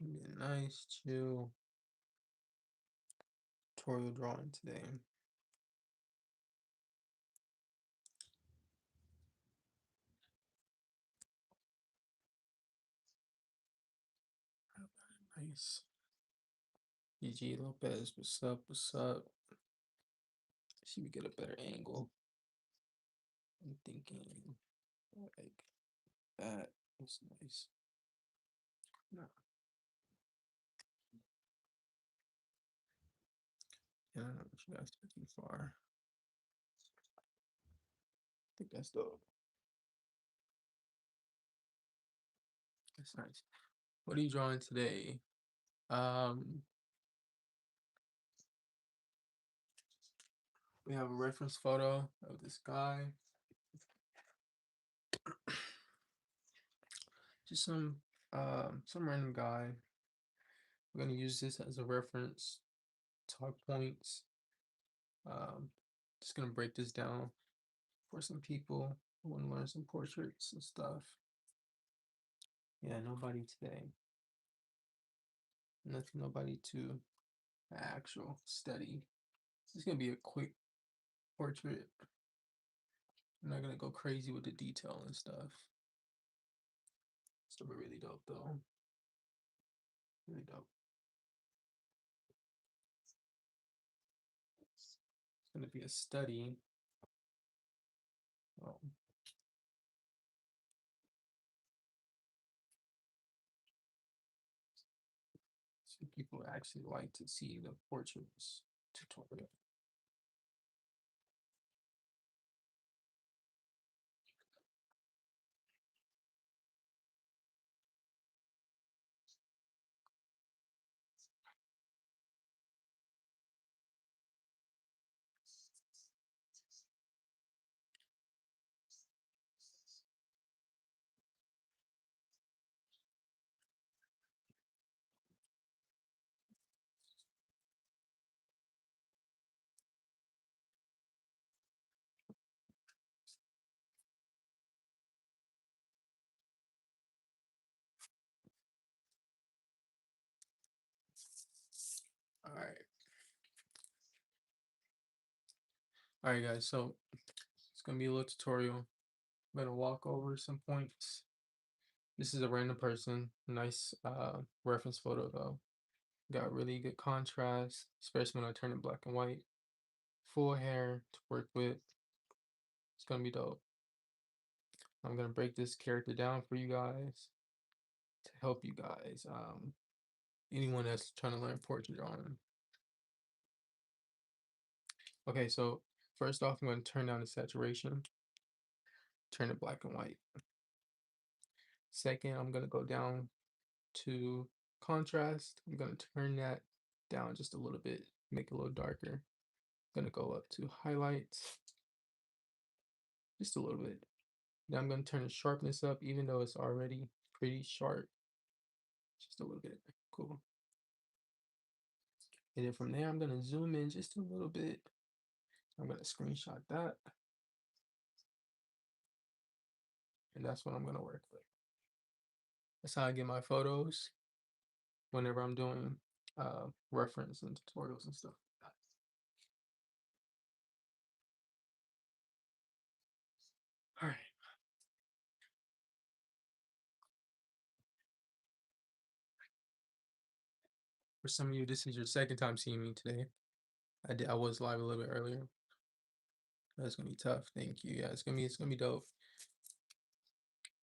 Be a nice, chill tutorial drawing today. Nice. GG Lopez, what's up? What's up? See, we get a better angle. I'm thinking like that. That's nice. No, yeah, I don't know what you guys took too far. I think that's dope. That's nice. What are you drawing today? Um, we have a reference photo of this guy. Just some random guy. We're gonna use this as a reference, talk points. Um, just gonna break this down for some people who want to learn some portraits and stuff. Yeah, nobody today. Nothing, nobody to actual study. It's gonna be a quick portrait. I'm not gonna go crazy with the detail and stuff. Still be really dope though. Really dope. It's gonna be a study. Well, some people actually like to see the portraits tutorial. All right. All right, guys. So it's gonna be a little tutorial. I'm gonna walk over some points. This is a random person. Nice reference photo though. Got really good contrast, especially when I turn it black and white. Full hair to work with. It's gonna be dope. I'm gonna break this character down for you guys to help you guys. Anyone that's trying to learn portrait drawing. Okay, so first off, I'm gonna turn down the saturation, turn it black and white. Second, I'm gonna go down to contrast. I'm gonna turn that down just a little bit, make it a little darker. I'm gonna go up to highlights, just a little bit. Now I'm gonna turn the sharpness up, even though it's already pretty sharp, just a little bit. Cool. And then from there, I'm gonna zoom in just a little bit. I'm gonna screenshot that, and that's what I'm gonna work with. That's how I get my photos whenever I'm doing reference and tutorials and stuff like that. All right. For some of you, this is your second time seeing me today. I was live a little bit earlier. That's gonna be tough. Thank you. Yeah, it's gonna be dope.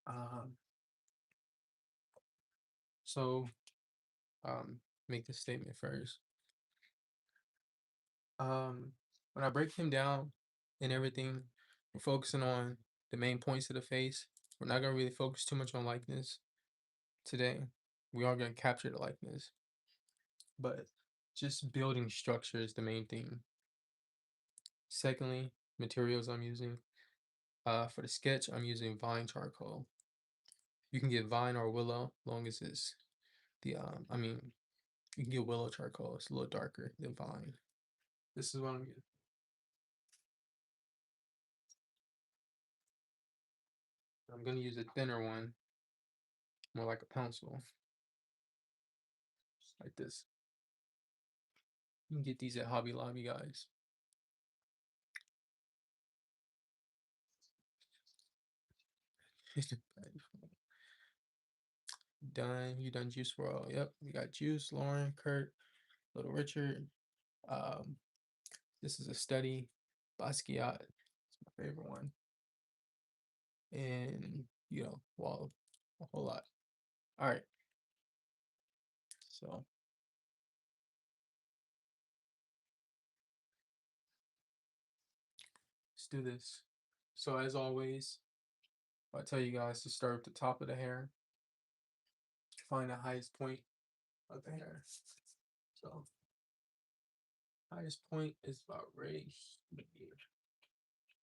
Um, so make this statement first. Um, when I break him down and everything, we're focusing on the main points of the face. We're not gonna really focus too much on likeness today. We are gonna capture the likeness, but just building structure is the main thing. Secondly, materials I'm using. For the sketch, I'm using Vine charcoal. You can get Vine or Willow, long as it's the I mean, you can get Willow charcoal. It's a little darker than Vine. This is what I'm getting. I'm gonna use a thinner one, more like a pencil. like this. You can get these at Hobby Lobby, guys. Done. You done Juice World. Yep. We got Juice, Lauren, Kurt, Little Richard. Um, this is a study. Basquiat. It's my favorite one. And well, a whole lot. All right. So let's do this. So as always, I tell you guys to start at the top of the hair. Find the highest point of the hair. So highest point is about right here.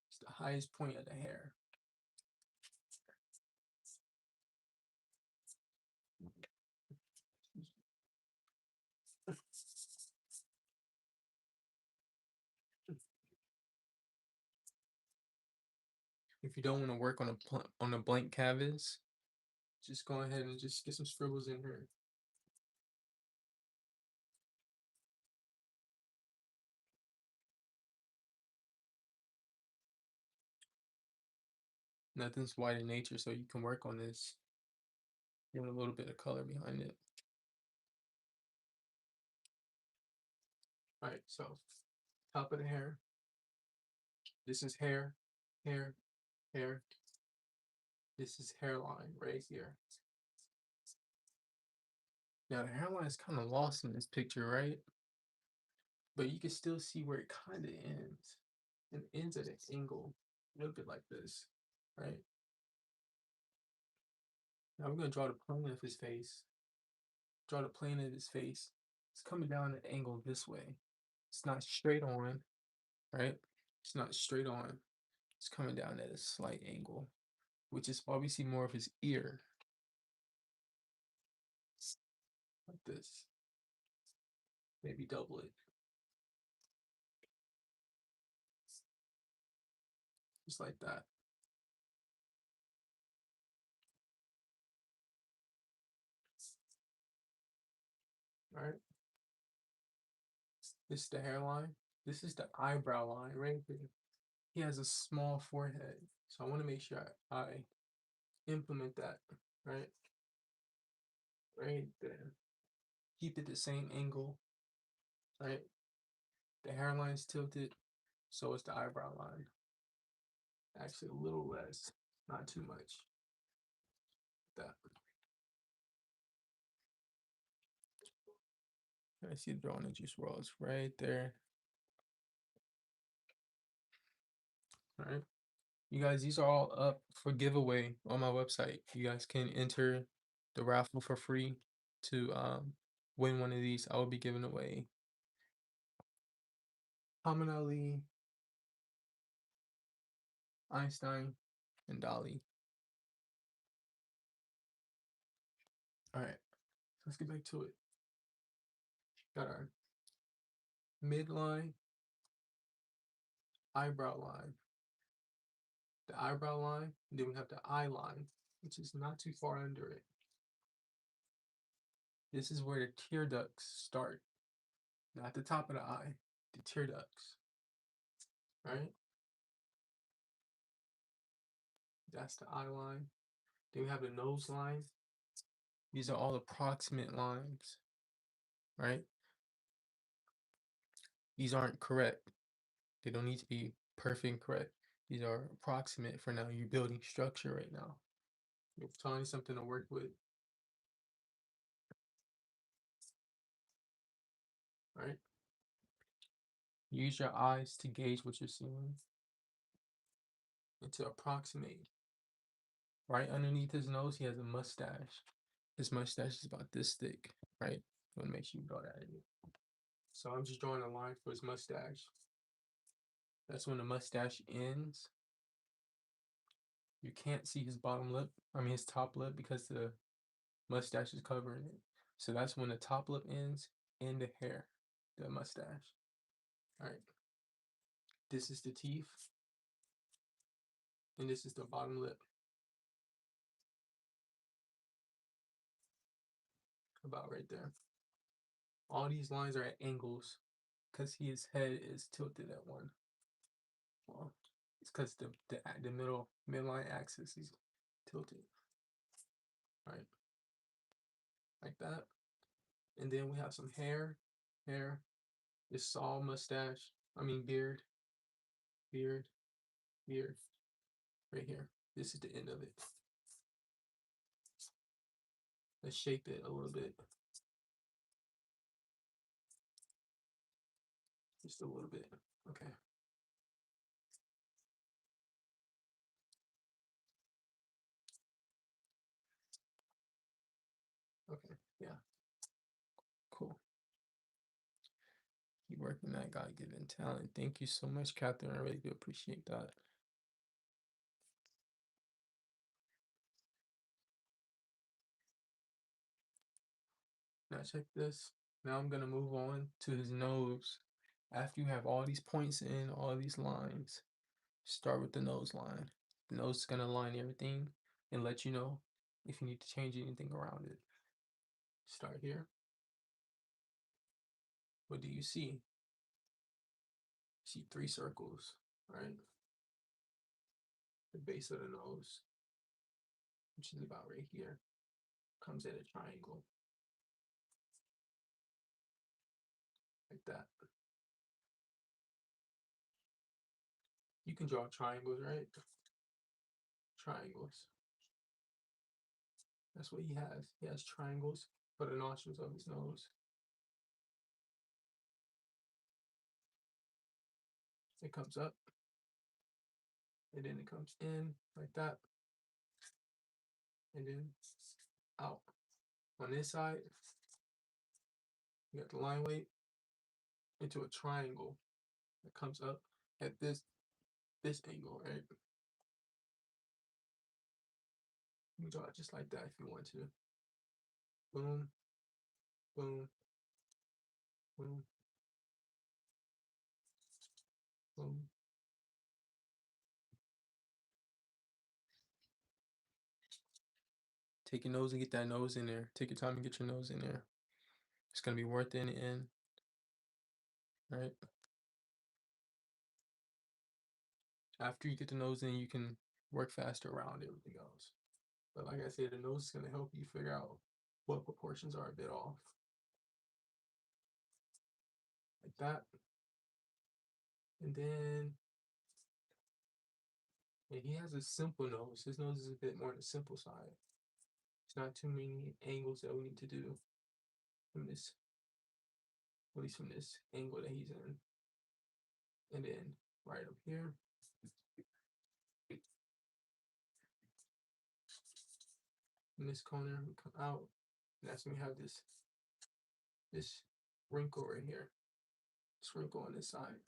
It's the highest point of the hair. If you don't want to work on a blank canvas, just go ahead and just get some scribbles in here. Nothing's white in nature, so you can work on this. Give it a little bit of color behind it. All right, so top of the hair. This is hair, hair, hair. This is hairline right here. Now the hairline is kind of lost in this picture, right? But you can still see where it kind of ends. It ends at an angle, a little bit like this, right? Now we're gonna draw the plane of his face. Draw the plane of his face. It's coming down at an angle this way. It's not straight on, right? It's not straight on. It's coming down at a slight angle, which is why we see more of his ear, like this. Maybe double it, just like that. All right. This is the hairline. This is the eyebrow line right here. He has a small forehead, so I want to make sure I implement that, right? Right there. Keep it the same angle, right? The hairline's tilted, so is the eyebrow line. Actually, a little less, not too much. That. I see the drawing of Juice WRLD right there. All right. You guys, these are all up for giveaway on my website. You guys can enter the raffle for free to win one of these. I will be giving away Muhammad Ali, Einstein, and Dali. All right, let's get back to it. Got our midline, eyebrow line, the eyebrow line, and then we have the eye line, which is not too far under it. This is where the tear ducts start, not the top of the eye, the tear ducts, right? That's the eye line. Then we have the nose line. These are all approximate lines, right? These aren't correct. They don't need to be perfect and correct. These are approximate for now. You're building structure right now. You're finding something to work with, right? Use your eyes to gauge what you're seeing and to approximate. Right underneath his nose, he has a mustache. His mustache is about this thick, right? You want to make sure you draw that in. So I'm just drawing a line for his mustache. That's when the mustache ends. You can't see his bottom lip, his top lip, because the mustache is covering it. So that's when the top lip ends and the hair, the mustache. All right. This is the teeth. And this is the bottom lip. About right there. All these lines are at angles because his head is tilted at one. Well, it's because the middle midline axis is tilted, right? Like that. And then we have some hair, this saw mustache. I mean beard, beard, beard, right here. This is the end of it. Let's shape it a little bit. Just a little bit. Okay. Okay. Yeah. Cool. Keep working that God-given talent. Thank you so much, Catherine. I really do appreciate that. Now check this. Now I'm gonna move on to his nose. After you have all these points in, all these lines, start with the nose line. The nose is gonna align everything and let you know if you need to change anything around it. Start here. What do you see? See three circles, right? The base of the nose, which is about right here, comes at a triangle, like that. You can draw triangles, right? Triangles. That's what he has. He has triangles for the nostrils of his nose. It comes up, and then it comes in like that, and then out. On this side, you got the line weight into a triangle that comes up at this angle, right? You draw it just like that if you want to. Boom, boom, boom, boom. Take your nose and get that nose in there. Take your time and get your nose in there. It's gonna be worth it in the end, right? After you get the nose in, you can work faster around everything else. But like I said, the nose is gonna help you figure out what proportions are a bit off. Like that. And then he has a simple nose. His nose is a bit more on the simple side. It's not too many angles that we need to do from this, at least from this angle that he's in. And then right up here, in this corner, we come out, and that's when we have this wrinkle right here. This wrinkle on this side,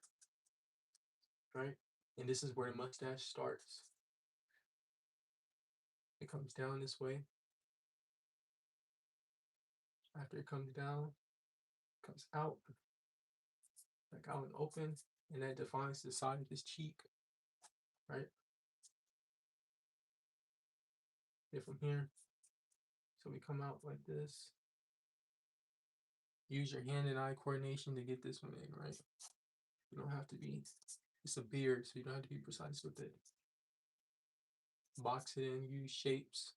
right? And this is where the mustache starts. It comes down this way. After it comes down, it comes out, like out and open, and that defines the side of his cheek, right? And from here, so we come out like this. Use your hand and eye coordination to get this one in, right? You don't have to be, it's a beard, so you don't have to be precise with it. Box it in, use shapes.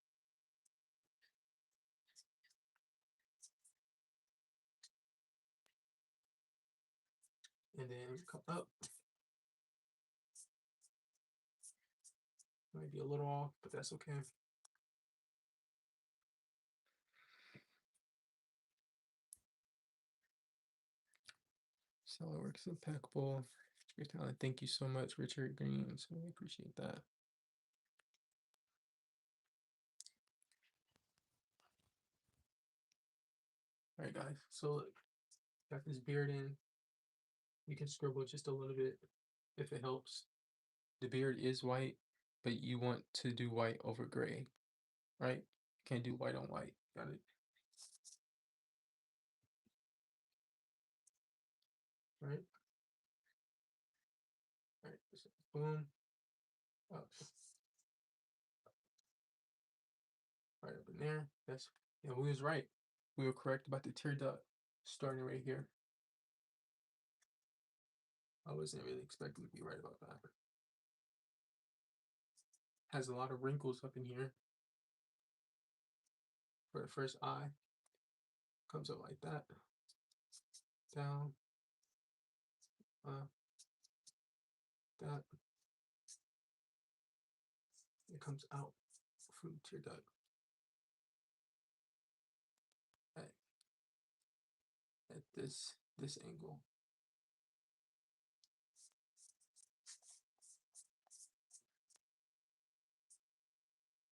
And then come up. Might be a little off, but that's okay. Solid work is impeccable. Great talent. Thank you so much, Richard Green. So I appreciate that. All right, guys. So look, got this beard in. You can scribble just a little bit if it helps. The beard is white, but you want to do white over gray, right? You can't do white on white. Got it? Right? All right. So boom. Up. Right up in there. That's, and we was right. We were correct about the tear duct. starting right here. I wasn't really expecting to be right about that. Has a lot of wrinkles up in here for the first eye. Comes up like that, down, that. It comes out from the tear duct at, at this angle.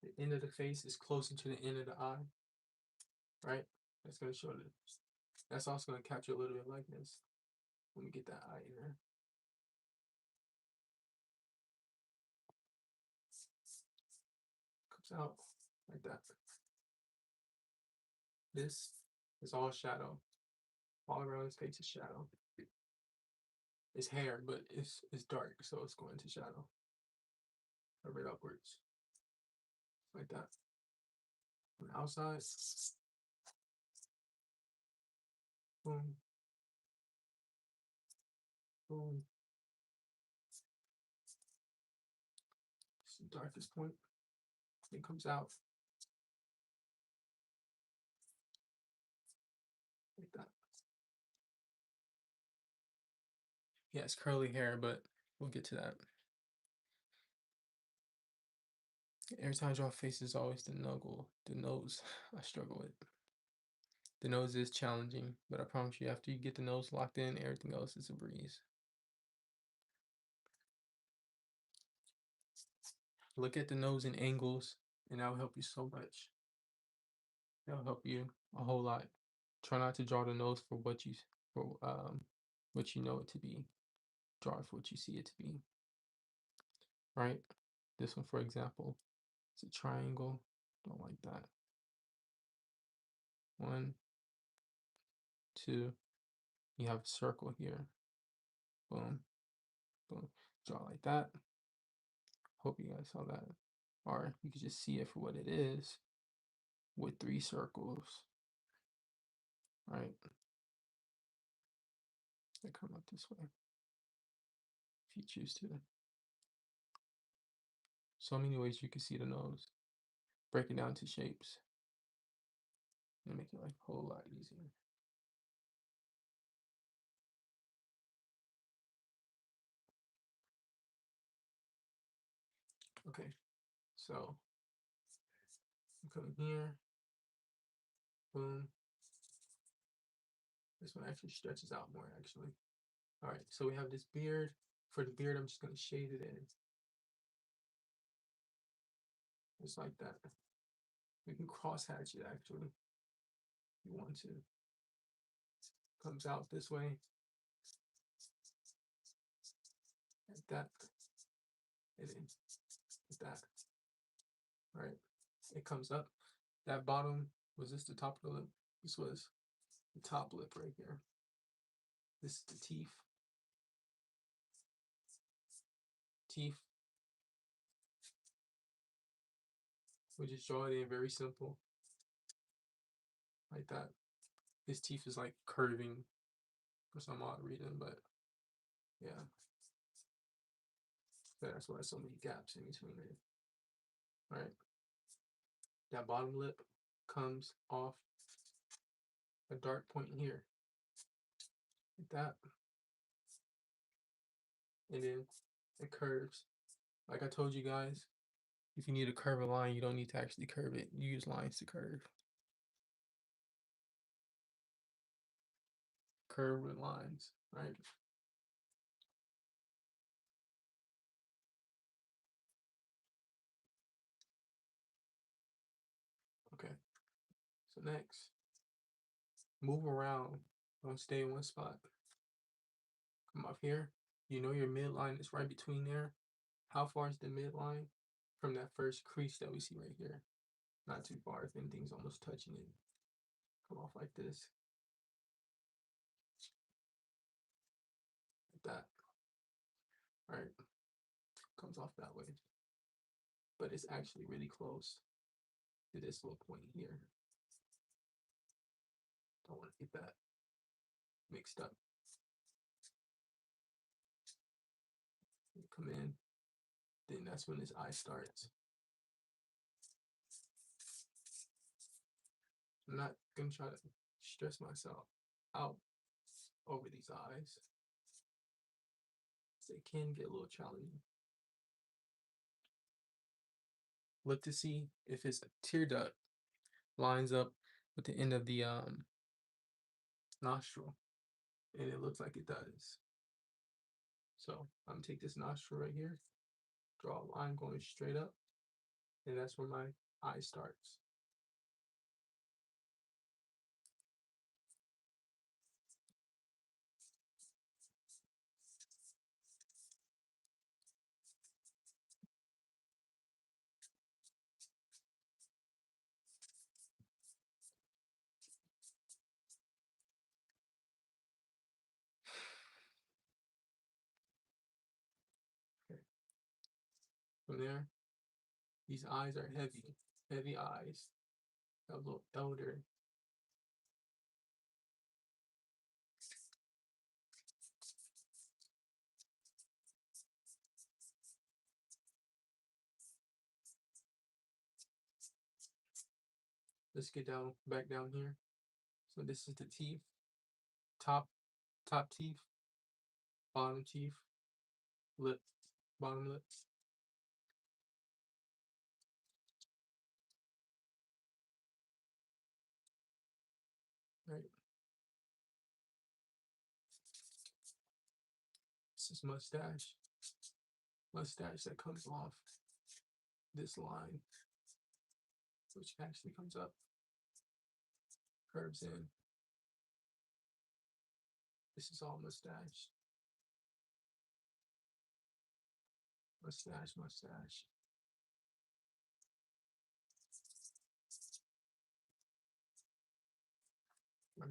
The end of the face is closer to the end of the eye, right? That's gonna show the. That's also gonna capture a little bit of likeness when we get that eye in there. Comes out like that. This is all shadow. All around his face is shadow. It's hair, but it's dark, so it's going to shadow. Cover it upwards. Like that. On the outside. Boom. Boom. It's the darkest point. It comes out like that. Yeah, it's curly hair, but we'll get to that. Every time I draw faces, always the nose. The nose I struggle with. The nose is challenging, but I promise you, after you get the nose locked in, everything else is a breeze. Look at the nose in angles, and that'll help you so much. That'll help you a whole lot. Try not to draw the nose for what you know it to be. Draw it for what you see it to be. Right? This one, for example, it's a triangle. Don't like that. 1, 2. You have a circle here. Boom, boom. Draw like that. Hope you guys saw that. Or you can just see it for what it is with 3 circles. Right? They come up this way if you choose to. So many ways you can see the nose. Break it down to shapes and make it like a whole lot easier. Okay, so I'm coming here. Boom. This one actually stretches out more, actually. All right, so we have this beard. For the beard, I'm just going to shade it in. Just like that. We can cross hatch it, actually, if you want to. Comes out this way. Like that. And then like that. All right. It comes up. That bottom, was this the top of the lip? This was the top lip right here. This is the teeth. Teeth. We just draw it in very simple. Like that. His teeth is like curving for some odd reason, but yeah. So that's why there's so many gaps in between it. All right. That bottom lip comes off a dark point here. Like that. And then it curves. Like I told you guys, if you need to curve a line, you don't need to actually curve it. You use lines to curve. Curve with lines, right? Okay. So next, move around. Don't stay in one spot. Come up here. You know your midline is right between there. How far is the midline from that first crease that we see right here? Not too far. If anything's almost touching it. Come off like this. Like that. All right. Comes off that way. But it's actually really close to this little point here. Don't want to get that. mixed up. Come in, then that's when his eye starts. I'm not gonna try to stress myself out over these eyes. It can get a little challenging. Look to see if his tear duct lines up with the end of the nostril, and it looks like it does. So I'm gonna take this nostril right here, draw a line going straight up, and that's where my eye starts. Okay. From there, these eyes are heavy, heavy eyes, a little elder. Let's get down, back down here. So this is the teeth, top, top teeth, bottom teeth, lip, bottom lip. Right. This is mustache. Mustache that comes off this line, which actually comes up, curves in. This is all mustache. Mustache, mustache. Right.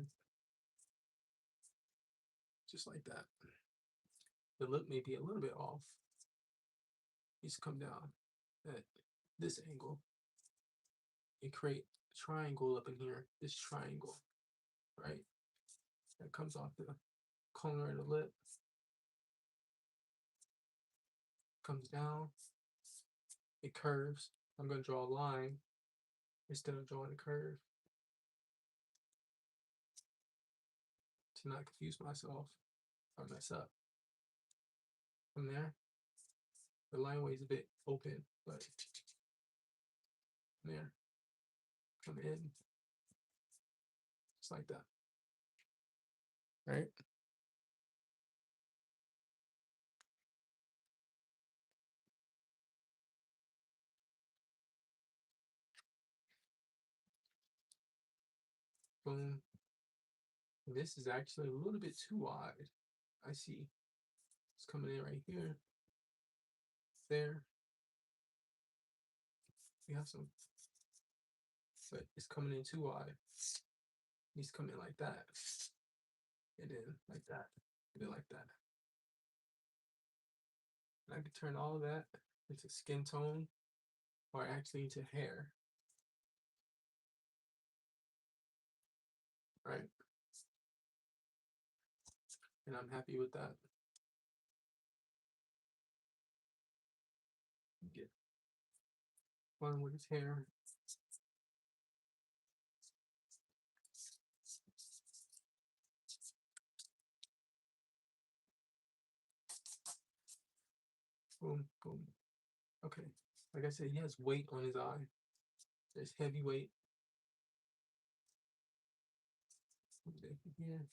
Just like that. The lip may be a little bit off. Needs to come down at this angle and create a triangle up in here. This triangle, right? That comes off the corner of the lip, comes down, it curves. I'm going to draw a line instead of drawing a curve to not confuse myself or mess up. From there, the line way is a bit open, but there, come in, just like that. Right? Boom. This is actually a little bit too wide. I see. It's coming in right here. There. We have some, but it's coming in too wide. It needs to come in like that. And then like that. And then like that. And I can turn all of that into skin tone or actually into hair. Right? And I'm happy with that. Get one with his hair. Boom, boom. Okay. Like I said, he has weight on his eye. There's heavy weight. Here.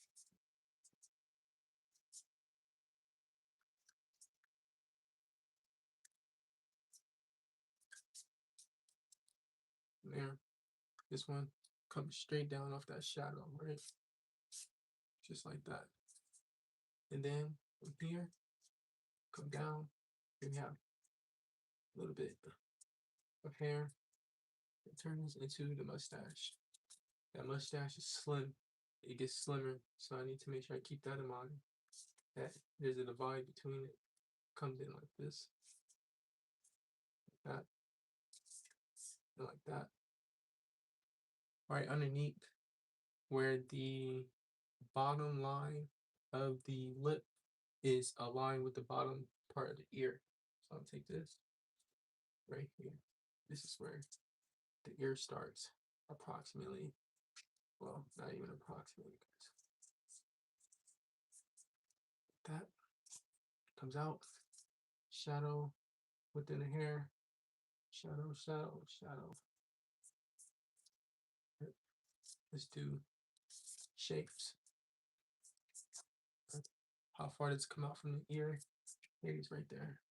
There. This one comes straight down off that shadow, right? Just like that. And then from here, come down, and we have a little bit of hair. It turns into the mustache. That mustache is slim. It gets slimmer, so I need to make sure I keep that in mind. That there's a divide between it. Comes in like this, like that, and like that. All right, underneath where the bottom line of the lip is aligned with the bottom part of the ear. So I'll take this right here. This is where the ear starts, approximately. Well, not even approximately, guys. That comes out. Shadow within the hair. Shadow, shadow, shadow. Let's do shapes. How far does it come out from the ear? Maybe it's right there.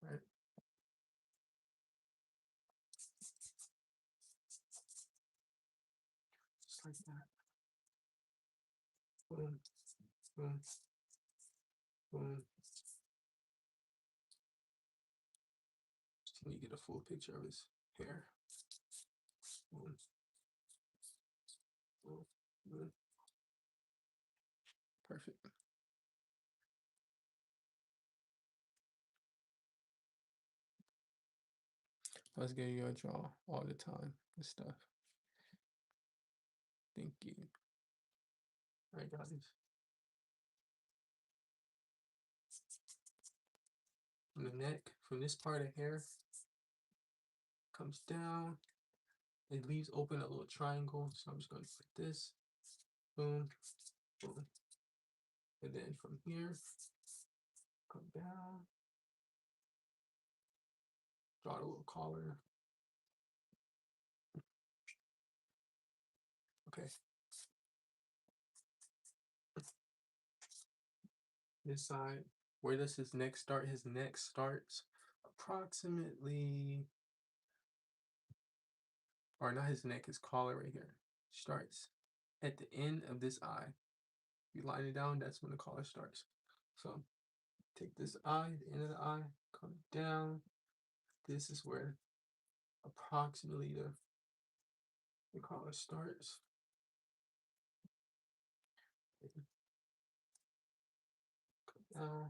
Right. Just like that. Boom, boom, boom. Just need to get a full picture of his hair. Boom, boom, boom. Perfect. Let's get you a draw all the time and stuff. Thank you. All right, guys. From the neck, from this part of hair, comes down. It leaves open a little triangle. So I'm just going to put this. Boom, boom. And then from here, come down. Draw a little collar. Okay. This side, where does his neck start? His neck starts approximately, or not his neck, his collar right here. Starts at the end of this eye. You line it down, that's when the collar starts. So take this eye, the end of the eye, come down. This is where approximately the collar starts. Come down.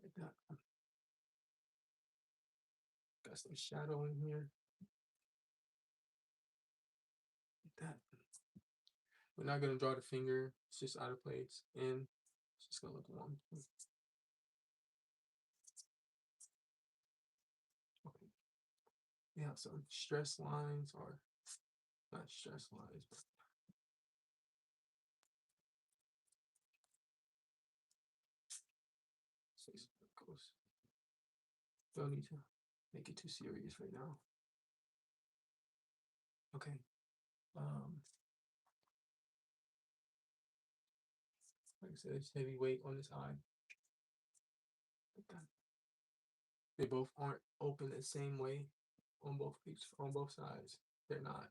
Like that. Got some shadow in here. Like that. We're not gonna draw the finger, it's just out of place, and it's just gonna look long. Okay. We have some stress lines, or not stress lines, but say some goes. Don't need to make it too serious right now. Okay. Like I said, it's heavy weight on this eye. Like that. They both aren't open the same way on both sides. They're not.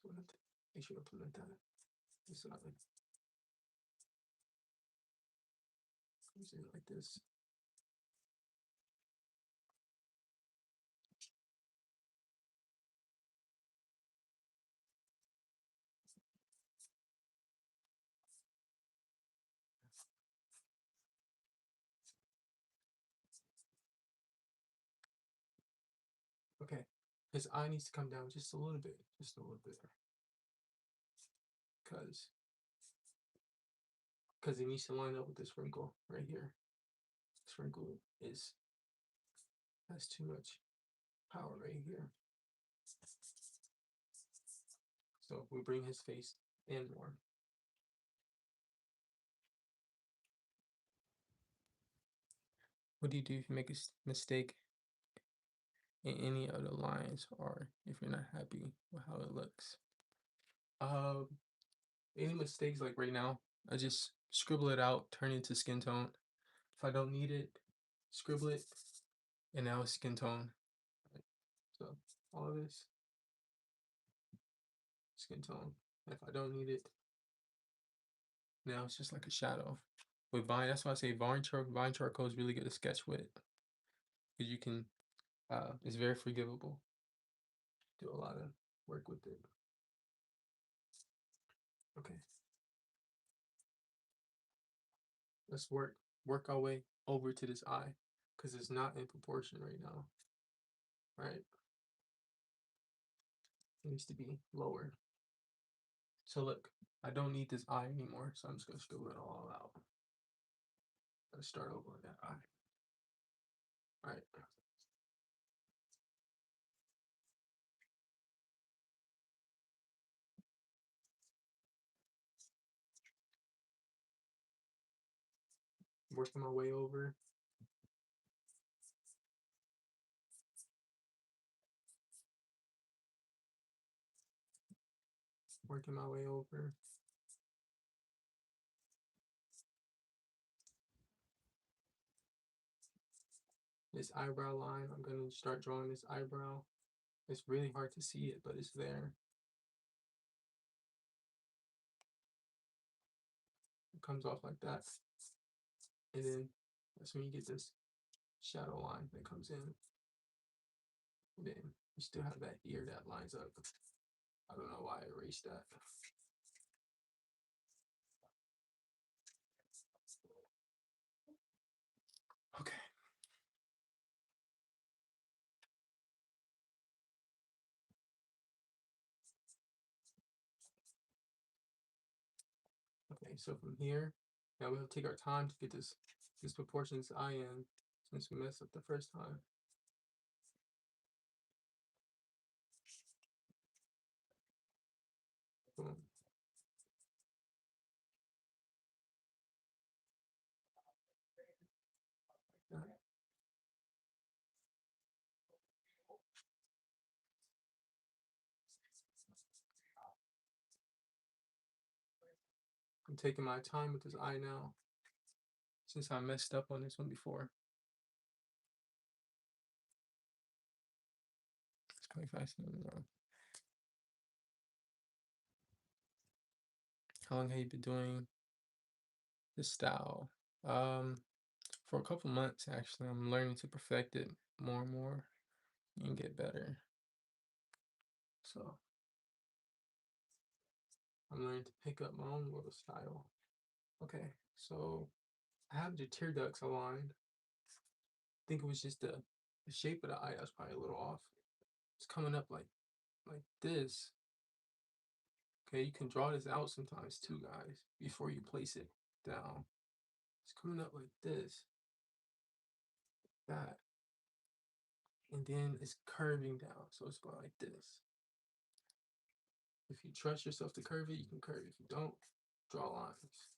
So I have to make sure to implement that. This side. Use it like this. Okay. His eye needs to come down just a little bit. Just a little bit. Because it needs to line up with this wrinkle right here. This wrinkle has too much power right here. So we bring his face in more. What do you do if you make a mistake in any of the lines, or if you're not happy with how it looks? Um, any mistakes like right now, I just scribble it out, turn it into skin tone. If I don't need it, scribble it, and now it's skin tone. So all of this, skin tone. If I don't need it, now it's just like a shadow. With Vine, that's why I say Vine charcoal is really good to sketch with, because you can. It's very forgivable. Do a lot of work with it. Okay. Let's work. Work our way over to this eye, because it's not in proportion right now. right? It needs to be lower. So look, I don't need this eye anymore, so I'm just gonna scribble it all out. Let's start over with that eye. All right. Working my way over. Working my way over. This eyebrow line, I'm gonna start drawing this eyebrow. It's really hard to see it, but it's there. It comes off like that. And then that's when you get this shadow line that comes in. And then you still have that ear that lines up. I don't know why I erased that. Okay. Okay, so from here, now we have to take our time to get this proportions eye in since we messed up the first time. Boom. Like that. I'm taking my time with this eye now since I messed up on this one before. It's 25 cents. How long have you been doing this style? For a couple months actually. I'm learning to perfect it more and more and get better. So I'm learning to pick up my own little style. Okay, so I have the tear ducts aligned. I think it was just the shape of the eye that was probably a little off. It's coming up like this. Okay, you can draw this out sometimes too, guys, before you place it down. It's coming up like this, that, and then it's curving down. So it's going like this. If you trust yourself to curve it, you can curve it. If you don't, draw lines.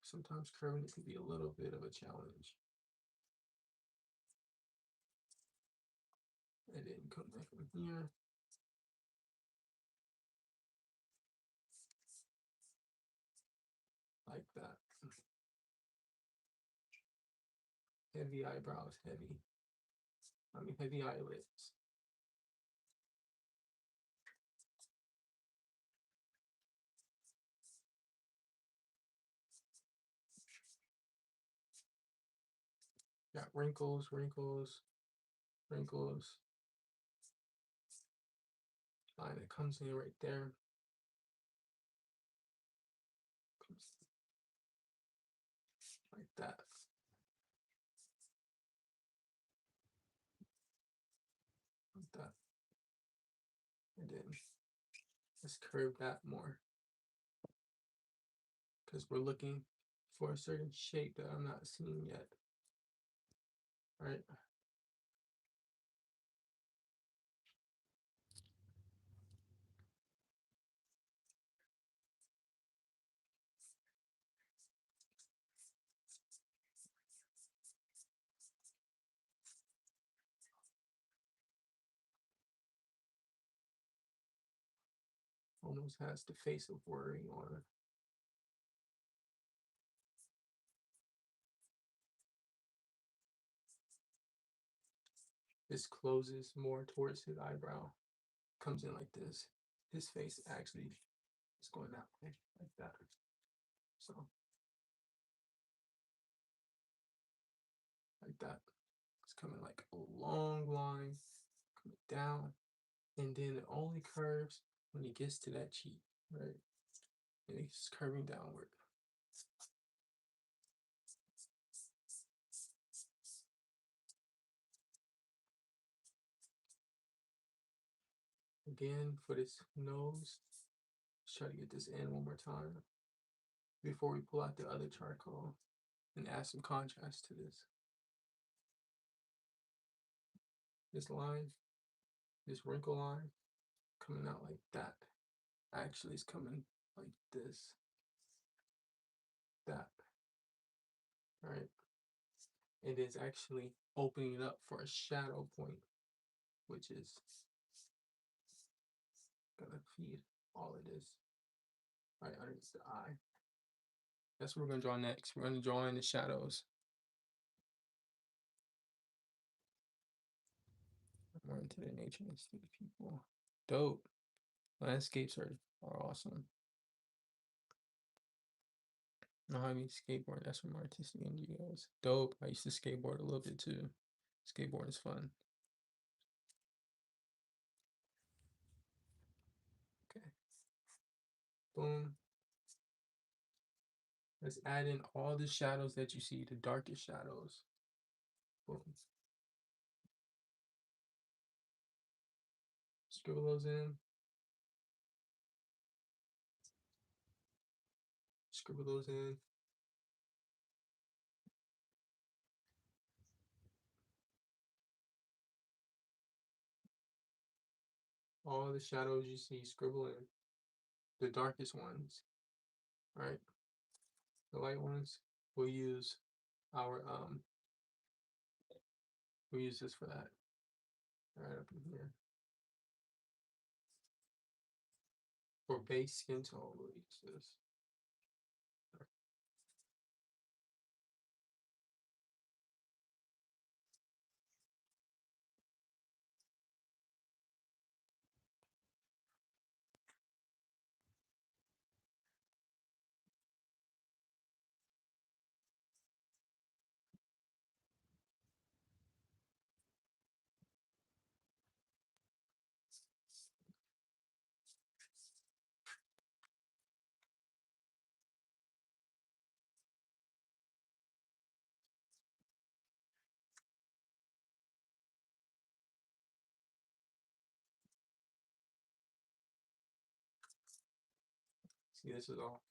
Sometimes curving it can be a little bit of a challenge. And then come back from here. Like that. Heavy eyebrows, heavy. I mean, heavy eyelids. Got wrinkles, wrinkles, wrinkles. Line that comes in right there. Comes like that. Like that. And then let's curve that more. Because we're looking for a certain shape that I'm not seeing yet. Right? Almost has the face of worrying on it. This closes more towards his eyebrow. Comes in like this. His face actually is going that way, like that. So, like that. It's coming like a long line, coming down, and then it only curves when it gets to that cheek, right? And it's curving downward. Again, for this nose, let's try to get this in one more time before we pull out the other charcoal and add some contrast to this. This line, this wrinkle line, coming out like that. Actually, it's coming like this, that, right? It is actually opening up for a shadow point, which is gonna feed all of this right underneath the eye. That's what we're gonna draw next. We're gonna draw in the shadows. More into the nature instead of people. Dope. Landscapes are awesome. Know how I mean skateboard. That's where my artistic energy goes. Dope. I used to skateboard a little bit too. Skateboard is fun. Okay. Boom. Let's add in all the shadows that you see, the darkest shadows. Boom. Scribble those in. Scribble those in. All the shadows you see, scribble in. The darkest ones. Right? The light ones, we'll use our we'll use this for that. Right up in here. For base skin tone, we'll use this. See, this is all.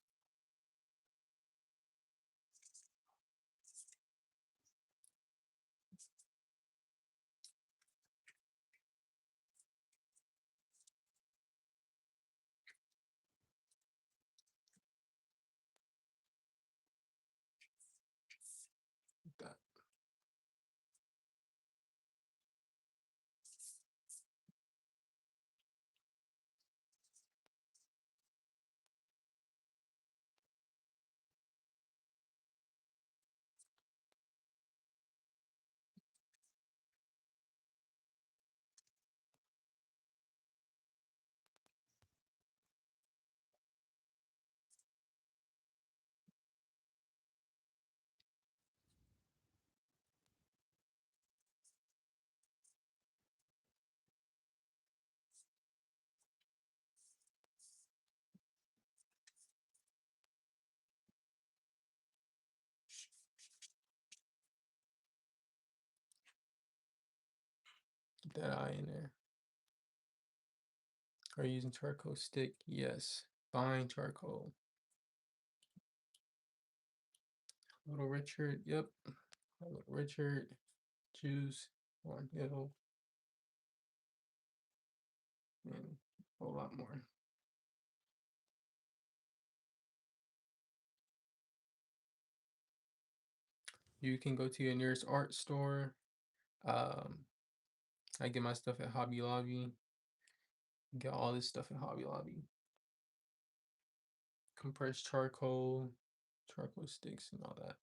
That. Get that eye in there. Are you using charcoal stick? Yes. Fine charcoal. Little Richard, yep. Little Richard. Juice. One Hill. And a whole lot more. You can go to your nearest art store. I get my stuff at Hobby Lobby. Get all this stuff at Hobby Lobby. Compressed charcoal, charcoal sticks, and all that.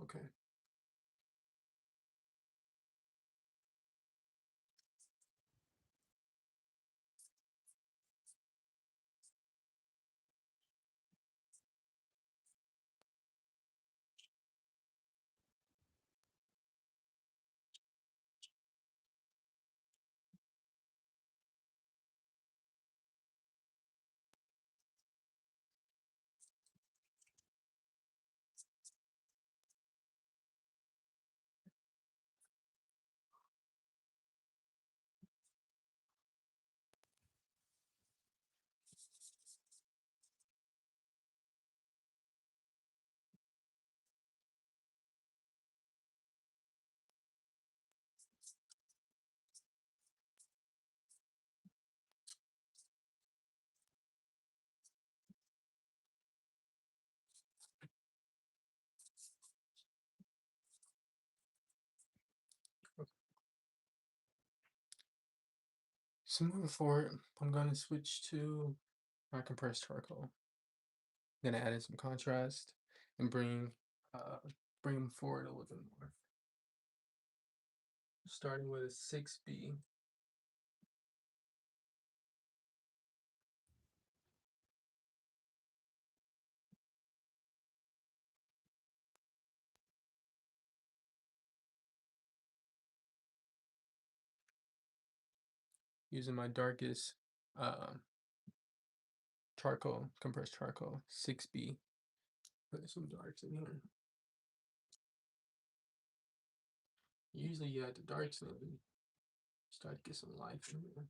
Okay. So moving forward, I'm gonna switch to my compressed charcoal. I'm gonna add in some contrast and uh bring them forward a little bit more. Starting with a 6B. Using my darkest uh, charcoal, compressed charcoal, 6B. Put some darks in here. Usually you add the darks in and start to get some life in there.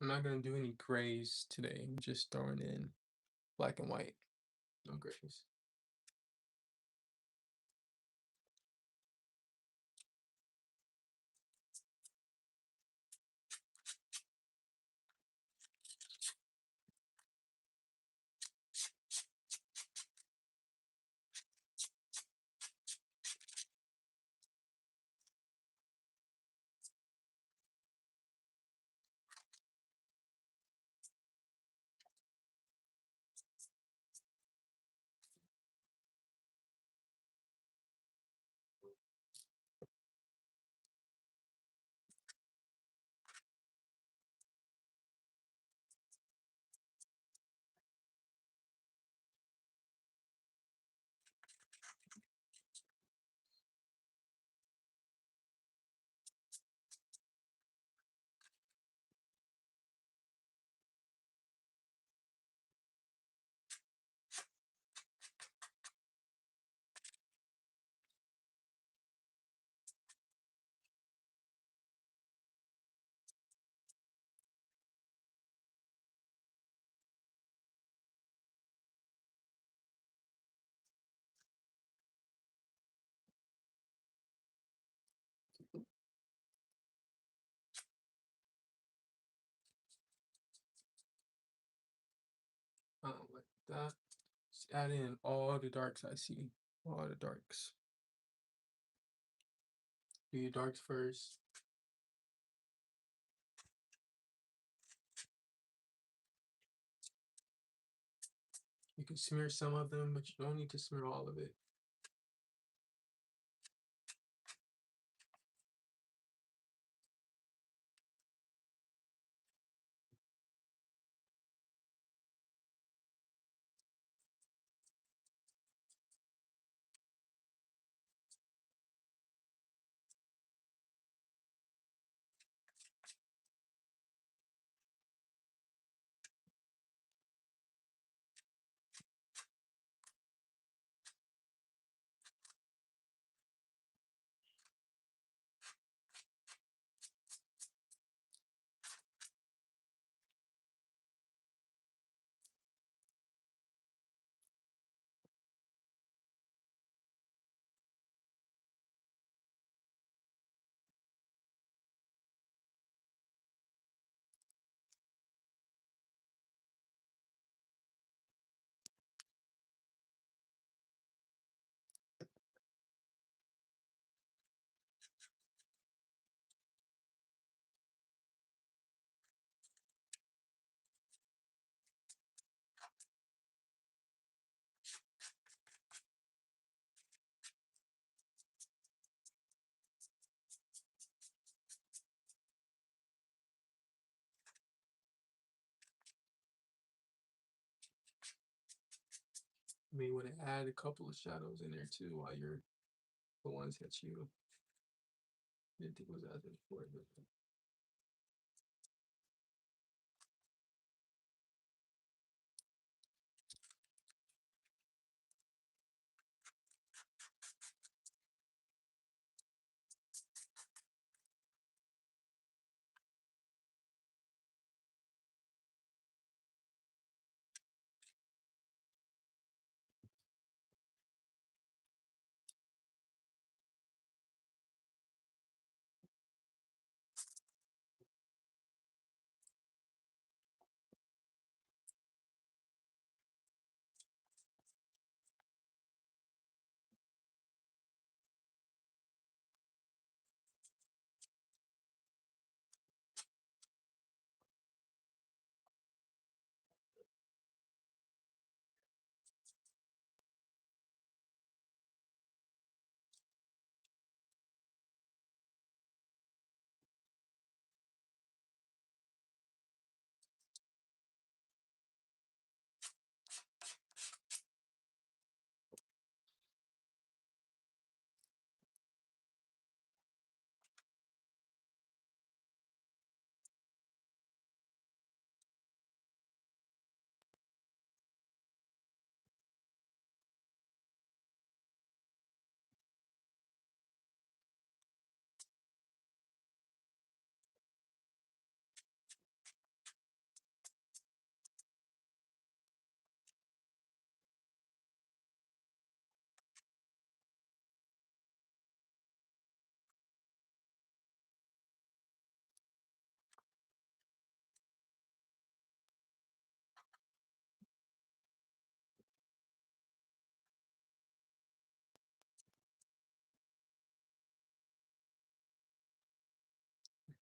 I'm not gonna do any grays today. I'm just throwing in black and white, no grays. Like that. Just add in all the darks I see. All the darks. Do your darks first. You can smear some of them, but you don't need to smear all of it. You may want to add a couple of shadows in there too while you're the ones that you didn't think was as important.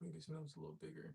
Make his nose a little bigger.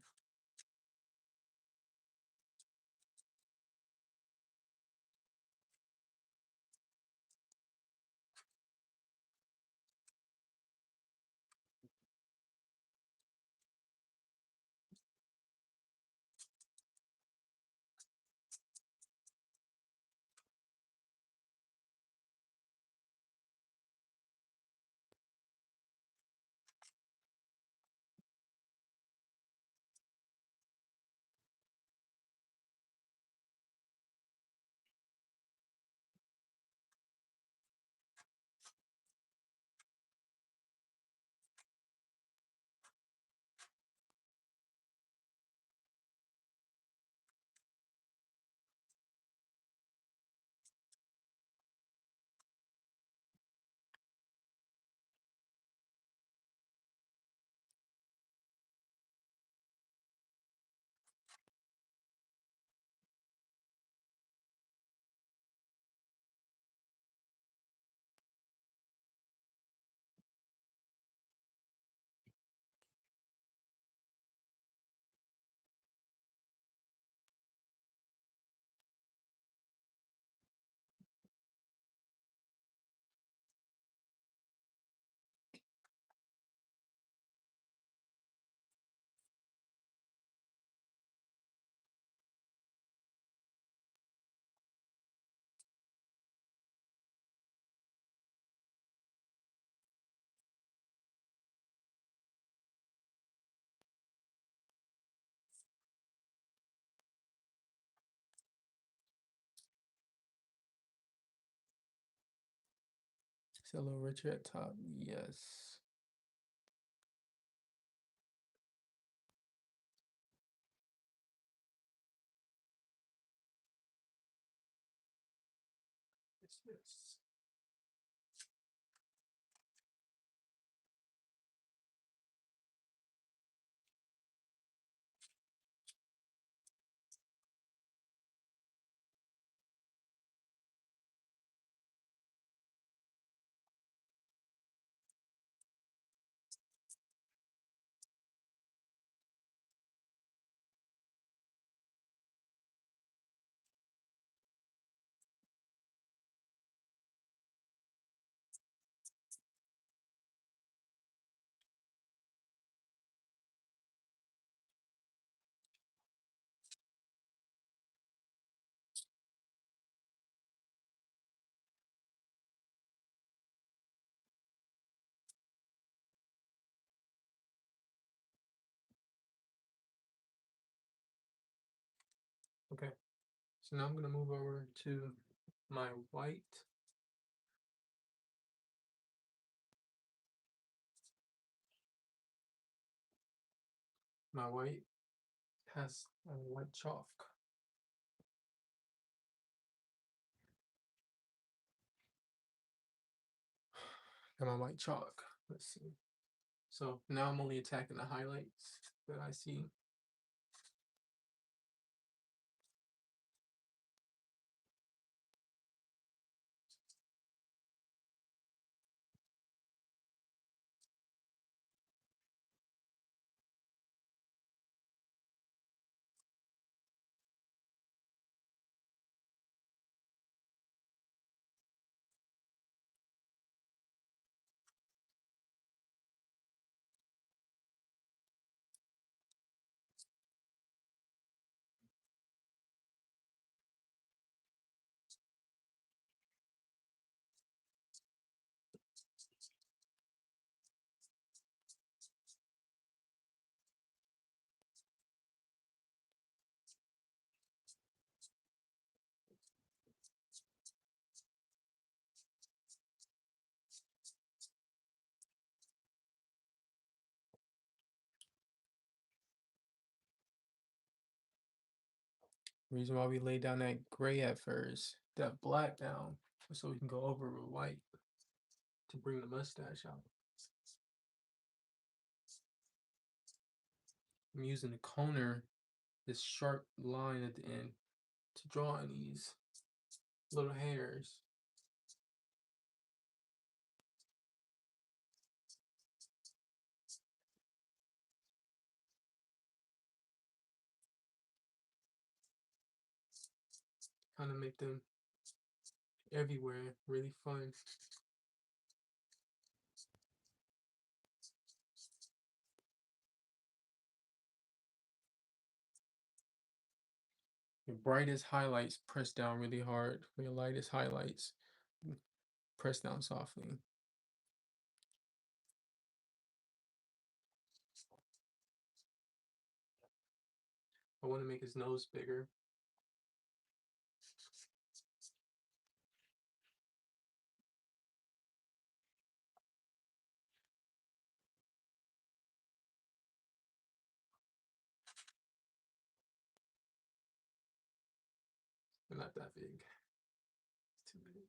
It's a little richer at top. Yes. Yes. So now I'm gonna move over to my white. My white has white chalk. Got my white chalk. Let's see. So now I'm only attacking the highlights that I see. Reason why we lay down that gray at first, that black down, so we can go over with white to bring the mustache out. I'm using the corner, this sharp line at the end, to draw in these little hairs. Kind of make them everywhere really fun. Your brightest highlights press down really hard. For your lightest highlights, press down softly. I want to make his nose bigger. But not that big. Too big.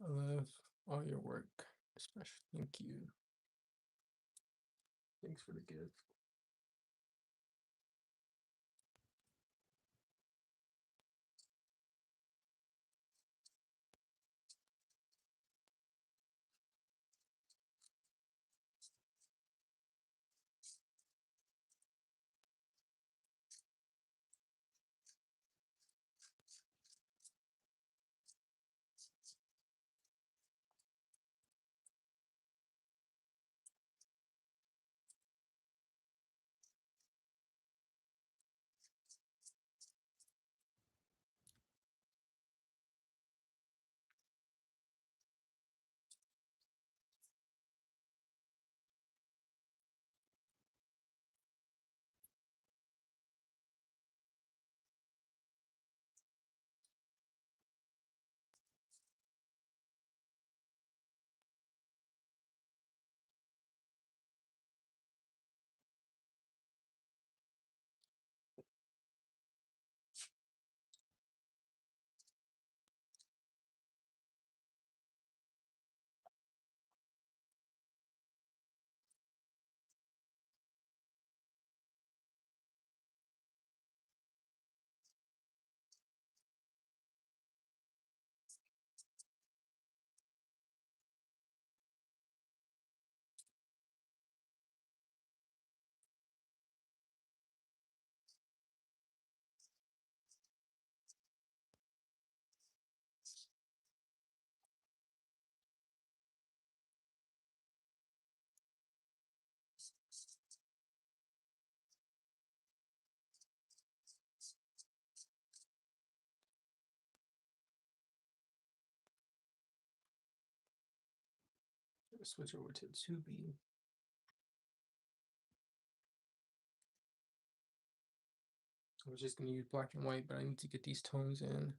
I love all your work, especially. Thank you. Thanks for the gift. Switch over to 2B. I was just gonna use black and white, but I need to get these tones in.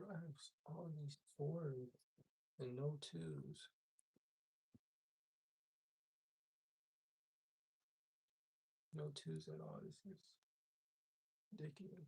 I have all these fours and no twos. No twos at all. This is ridiculous.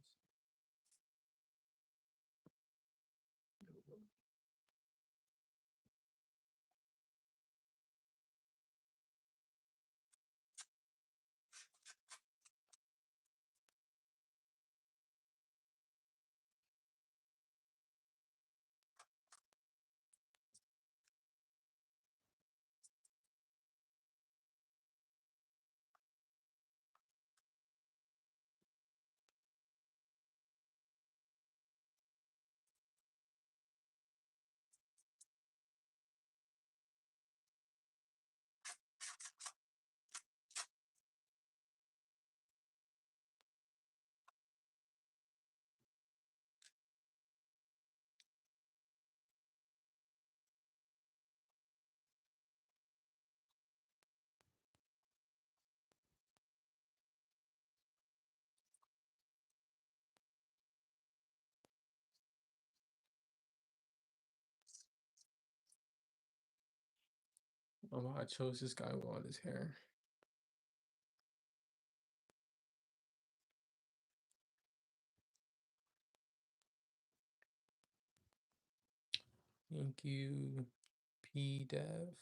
Oh, I chose this guy with all his hair. Thank you, P-Dev.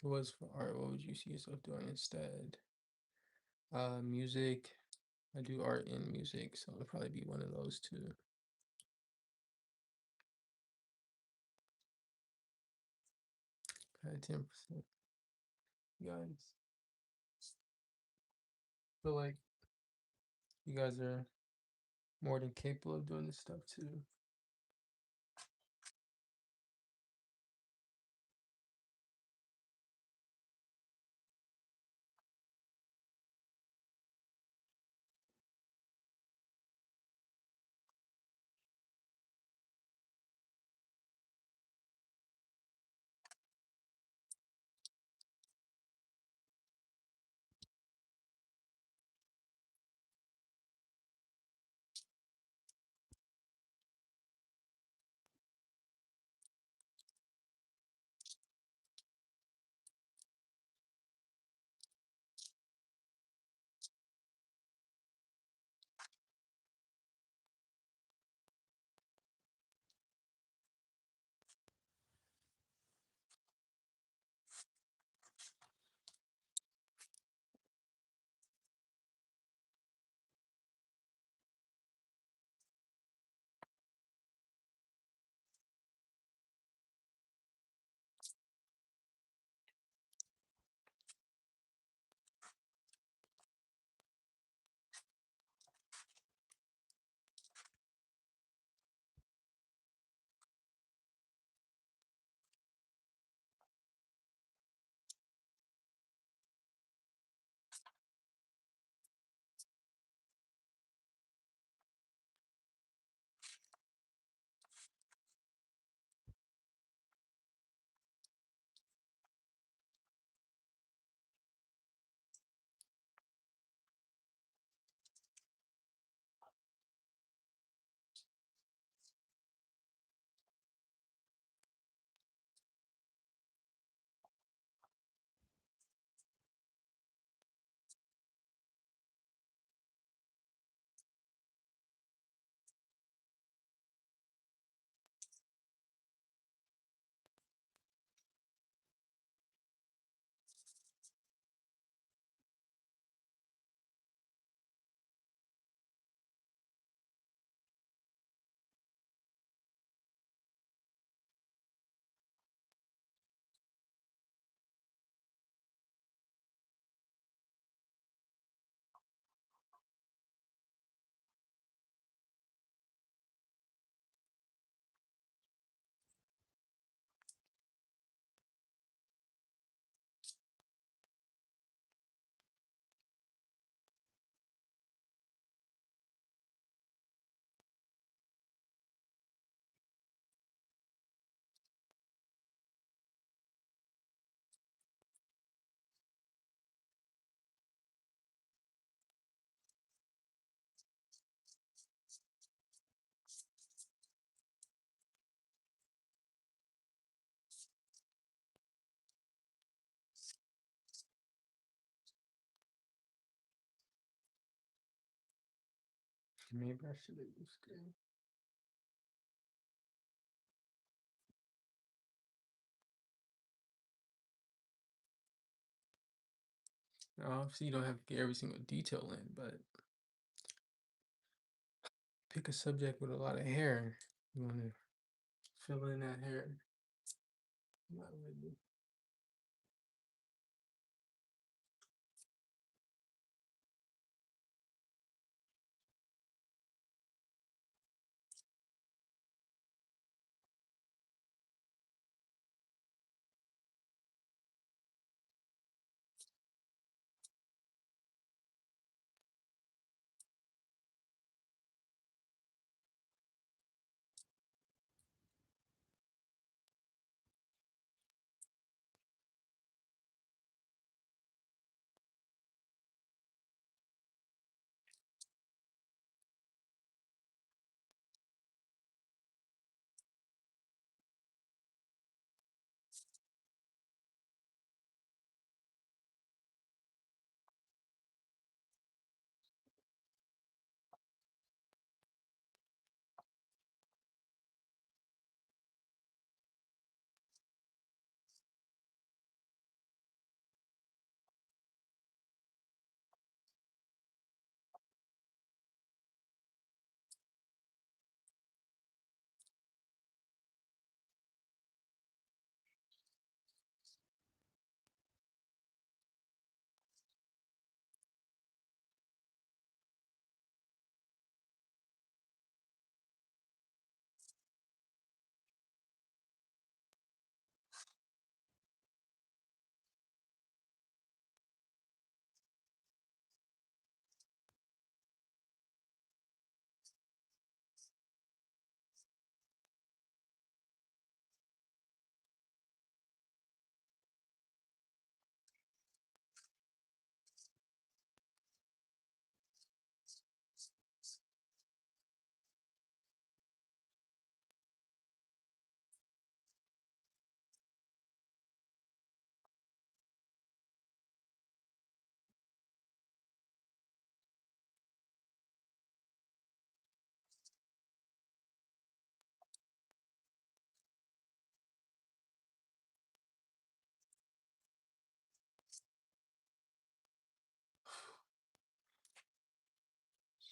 If it was for art, what would you see yourself doing instead? Music. I do art and music, so it'll probably be one of those two. Kind of 10%. You guys feel like you guys are more than capable of doing this stuff too. Maybe I should have used it. Obviously, you don't have to get every single detail in, but pick a subject with a lot of hair. You want to fill in that hair. Not really.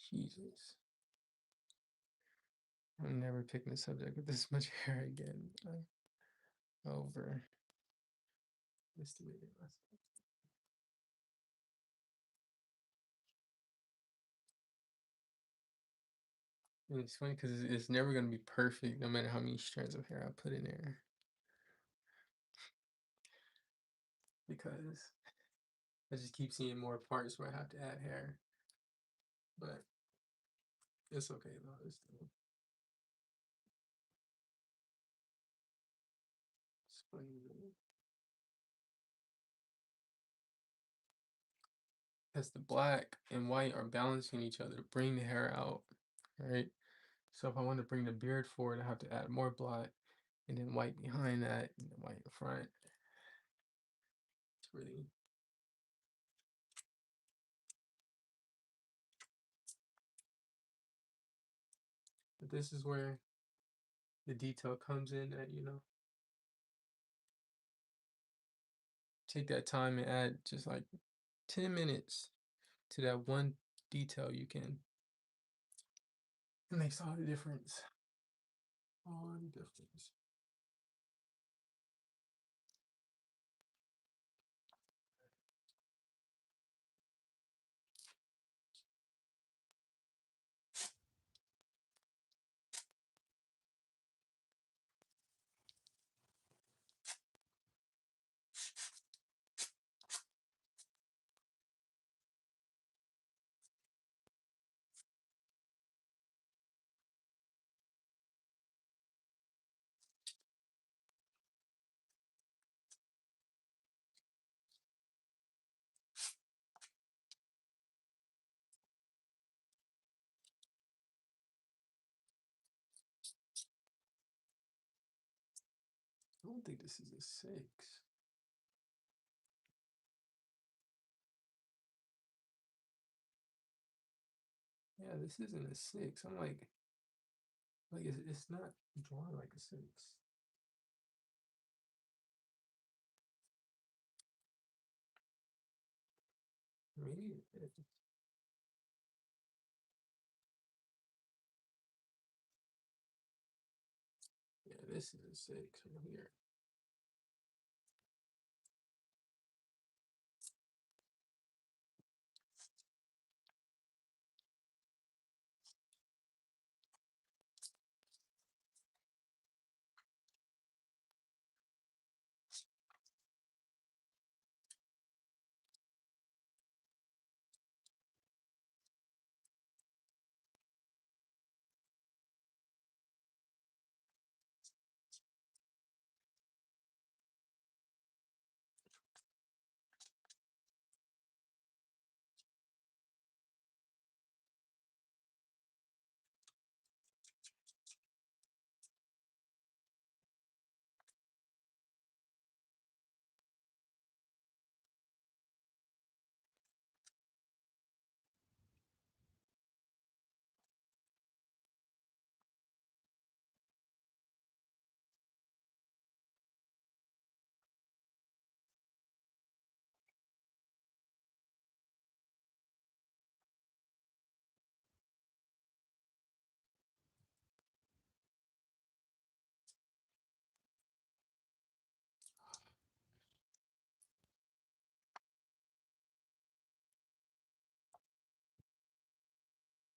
Jesus. I'm never picking a subject with this much hair again. Over. Estimated myself. And it's funny because it's never gonna be perfect, no matter how many strands of hair I put in there, because I just keep seeing more parts where I have to add hair. But it's okay though. It's still it's funny because the black and white are balancing each other to bring the hair out, right? So if I want to bring the beard forward, I have to add more black and then white behind that and then white in front. It's really, but this is where the detail comes in that, take that time and add just like 10 minutes to that one detail you can. It makes all the difference. All the difference. I don't think this is a 6. Yeah, this isn't a 6. I'm like it's not drawn like a 6. Maybe yeah, this is a 6 right here.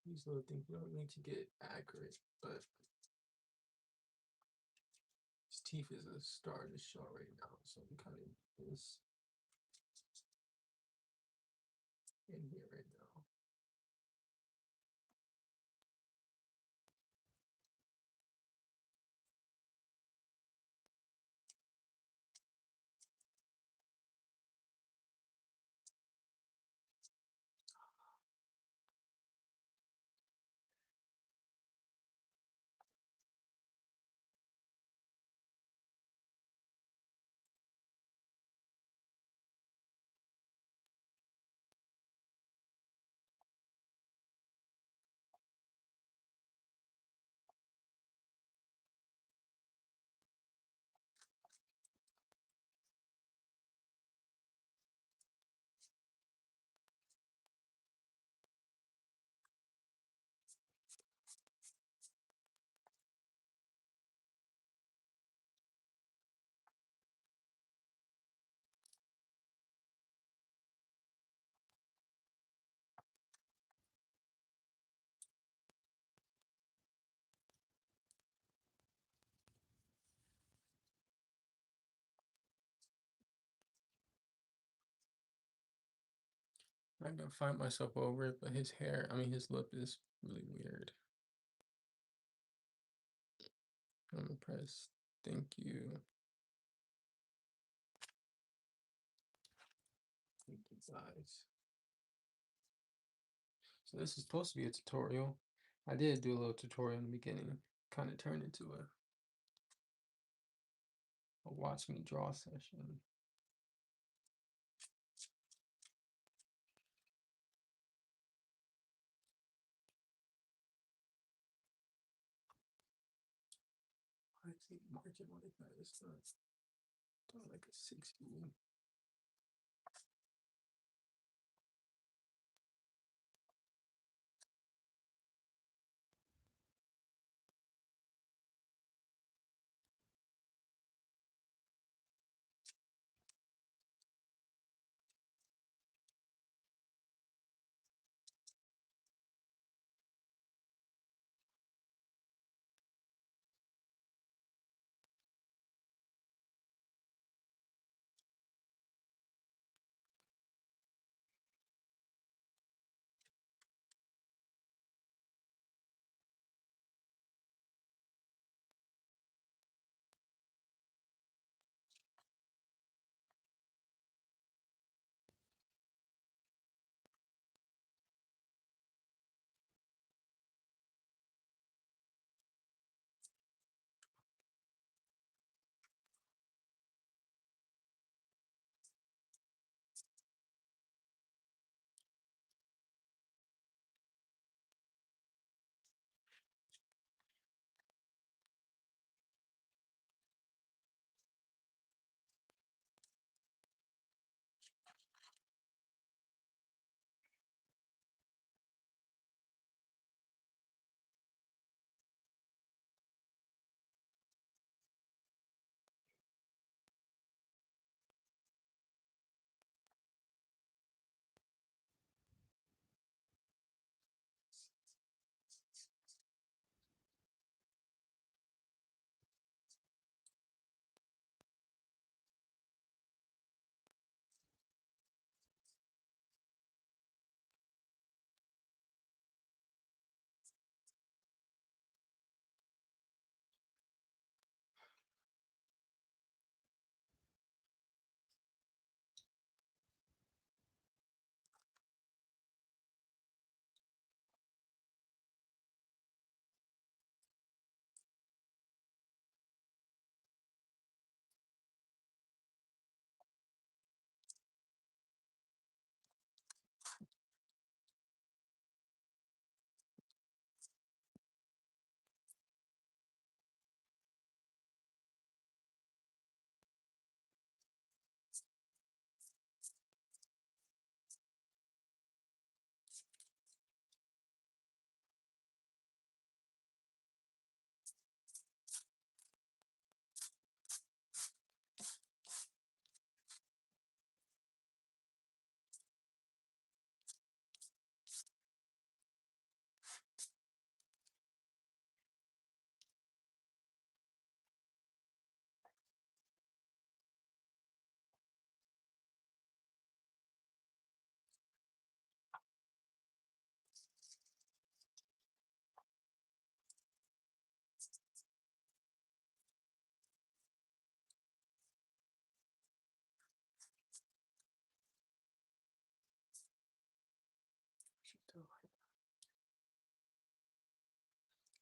These little things you don't need to get accurate, but his teeth is a star to show right now, so I'm kind of this in here right now. I can fight myself over it, but his hair, I mean, his lip is really weird. I'm impressed. Thank you. Thank you guys. So this is supposed to be a tutorial. I did do a little tutorial in the beginning. Kind of turned into a watch me draw session. I think margin like that is not like a 60.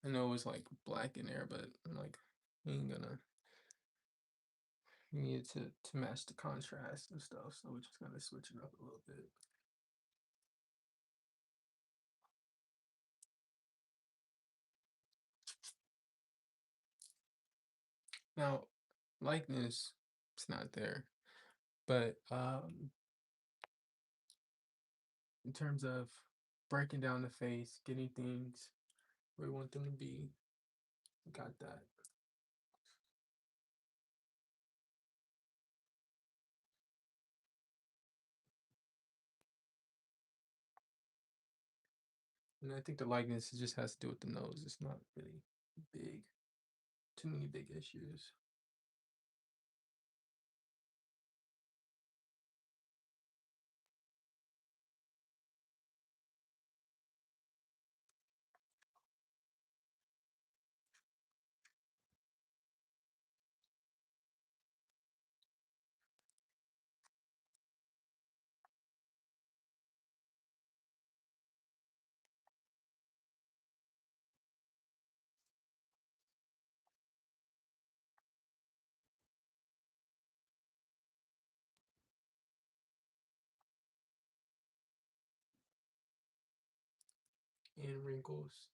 I know it was like black in there, but I'm like, I ain't gonna. We needed to match the contrast and stuff, so we're just gonna switch it up a little bit. Now, likeness, it's not there, but in terms of breaking down the face, getting things where we want them to be, we got that. And I think the likeness just has to do with the nose. It's not really big, too many big issues. and wrinkles.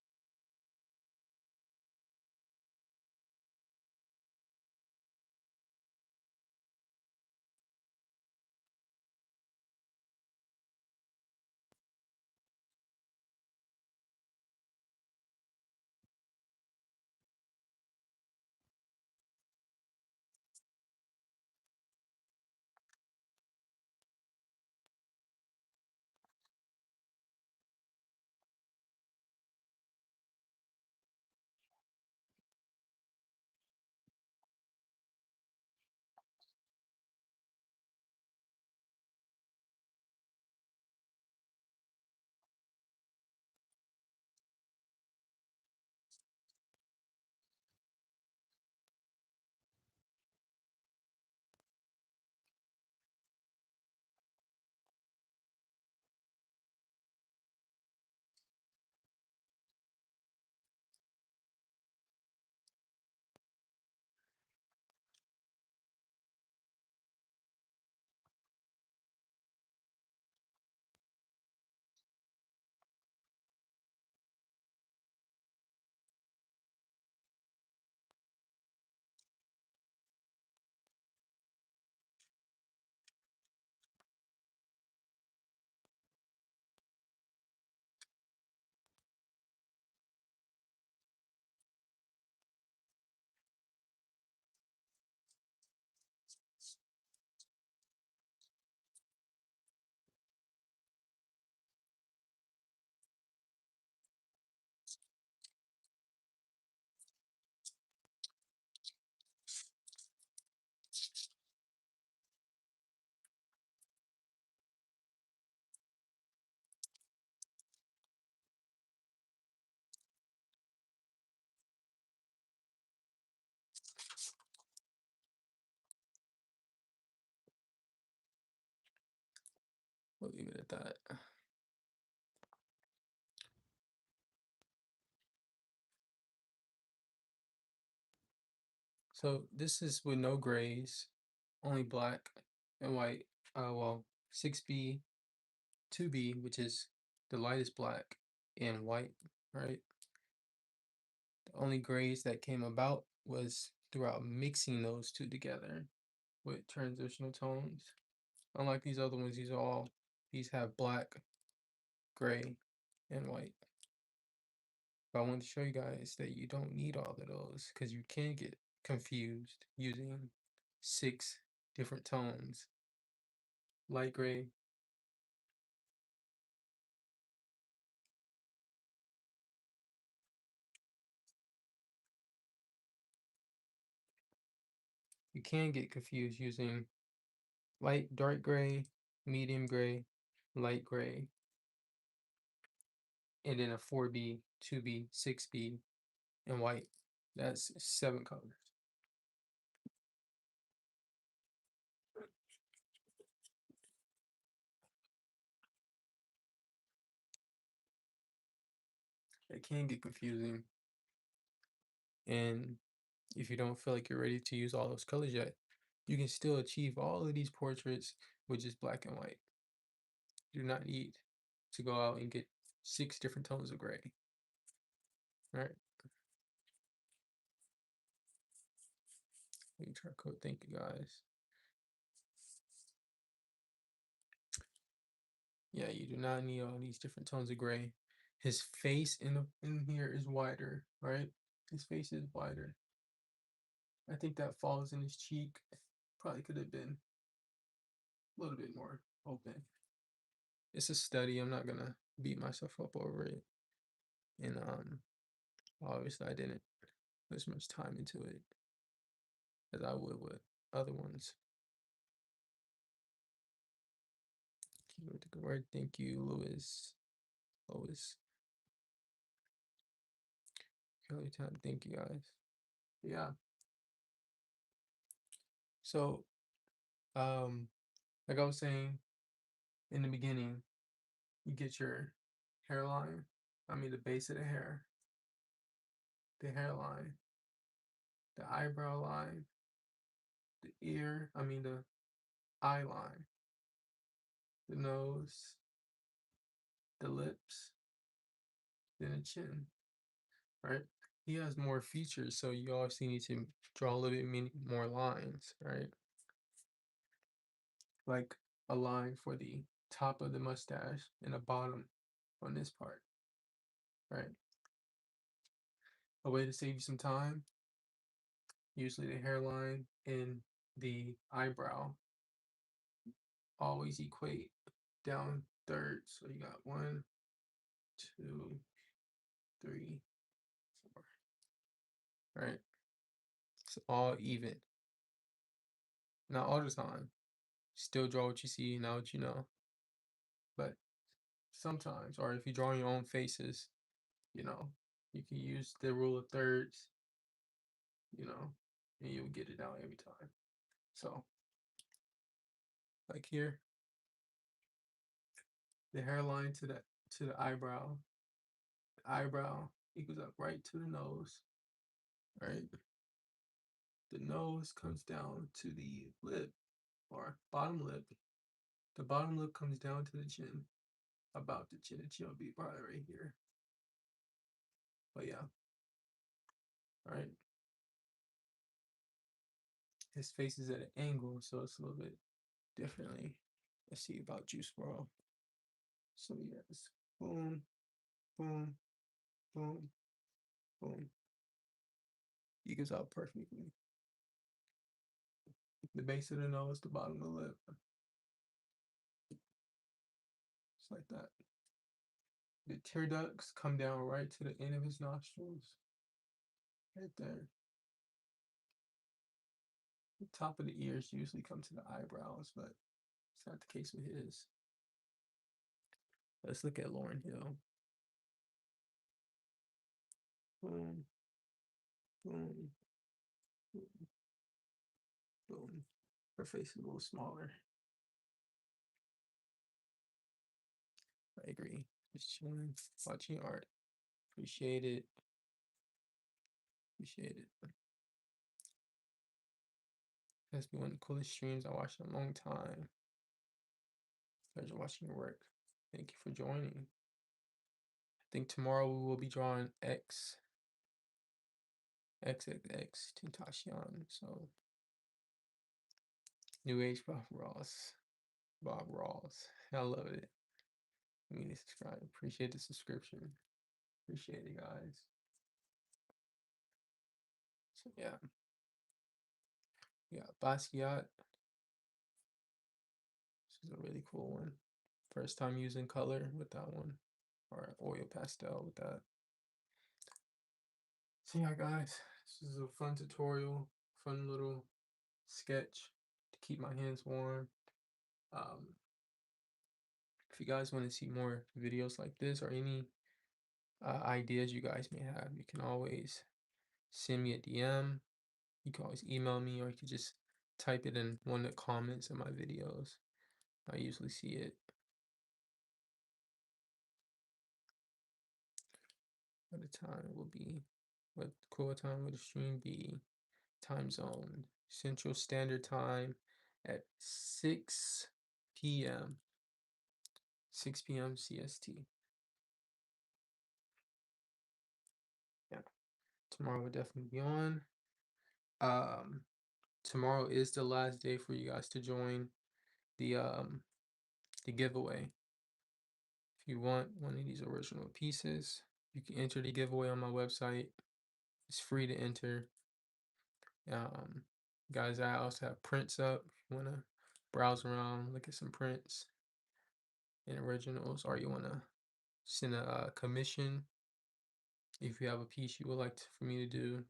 We'll leave it at that. So this is with no grays, only black and white. Well, 6B, 2B, which is the lightest black, and white, right? The only grays that came about was throughout mixing those two together with transitional tones. Unlike these other ones, these have black, gray, and white. But I wanted to show you guys that you don't need all of those because you can get confused using 6 different tones. Light gray, you can get confused using dark gray, medium gray, light gray, and then a 4B, 2B, 6B, and white. That's 7 colors. It can get confusing. And if you don't feel like you're ready to use all those colors yet, you can still achieve all of these portraits with just black and white. You do not need to go out and get 6 different tones of gray. All right. Let me try code. Thank you guys. Yeah, you do not need all these different tones of gray. His face in here is wider, right? His face is wider. I think that falls in his cheek. Probably could have been a little bit more open. It's a study. I'm not gonna beat myself up over it. And obviously I didn't put as much time into it as I would with other ones. Keyword to word. Thank you, Louis. Lois. Kelly time. Thank you guys. Yeah. So like I was saying in the beginning, you get your hairline. I mean the base of the hair, the hairline, the eyebrow line, the ear, I mean the eye line, the nose, the lips, than a chin, right? He has more features, so you obviously need to draw a little bit more lines, right? Like a line for the top of the mustache and a bottom on this part, right? A way to save you some time, usually the hairline and the eyebrow always equate down thirds. So you got 1, 2, 3, 4, right? It's all even. Not all the time. Still draw what you see, not what you know. But sometimes, or if you're drawing your own faces, you know, you can use the rule of thirds, you know, and you'll get it out every time. So, like here, the hairline to the eyebrow. The eyebrow equals up right to the nose, right? The nose comes down to the lip or bottom lip. The bottom lip comes down to the chin, about the chin. The chin will be probably right here. But yeah, right. His face is at an angle, so it's a little bit differently. Let's see about Juice World. So yes, boom, boom, boom, boom. He goes out perfectly. The base of the nose, the bottom of the lip. Just like that. The tear ducts come down right to the end of his nostrils. Right there. The top of the ears usually come to the eyebrows, but it's not the case with his. Let's look at Lauren Hill. Boom, boom, boom, boom. Her face is a little smaller. I agree. Just chilling, watching art. Appreciate it. Appreciate it. That's been one of the coolest streams I watched in a long time. Pleasure watching your work. Thank you for joining. I think tomorrow we will be drawing XXX Tentacion. So New Age Bob Ross. Bob Ross. I love it. I mean, subscribe. Appreciate the subscription. Appreciate it, guys. So yeah. We got Basquiat. This is a really cool one. First time using color with that one. Or oil pastel with that. So yeah, guys. This is a fun tutorial. Fun little sketch to keep my hands warm. Um, if you guys want to see more videos like this or any ideas you guys may have, you can always send me a DM. You can always email me, or you can just type it in one of the comments in my videos. I usually see it. What the time will be? What cool time will the stream be? Time zone. Central Standard Time at 6 p.m. 6 p.m. CST. Yeah. Tomorrow will definitely be on. Um, tomorrow is the last day for you guys to join the giveaway. If you want one of these original pieces, you can enter the giveaway on my website. It's free to enter. Um, guys, I also have prints up. If you want to browse around, look at some prints and originals, or you want to send a commission if you have a piece you would like for me to do.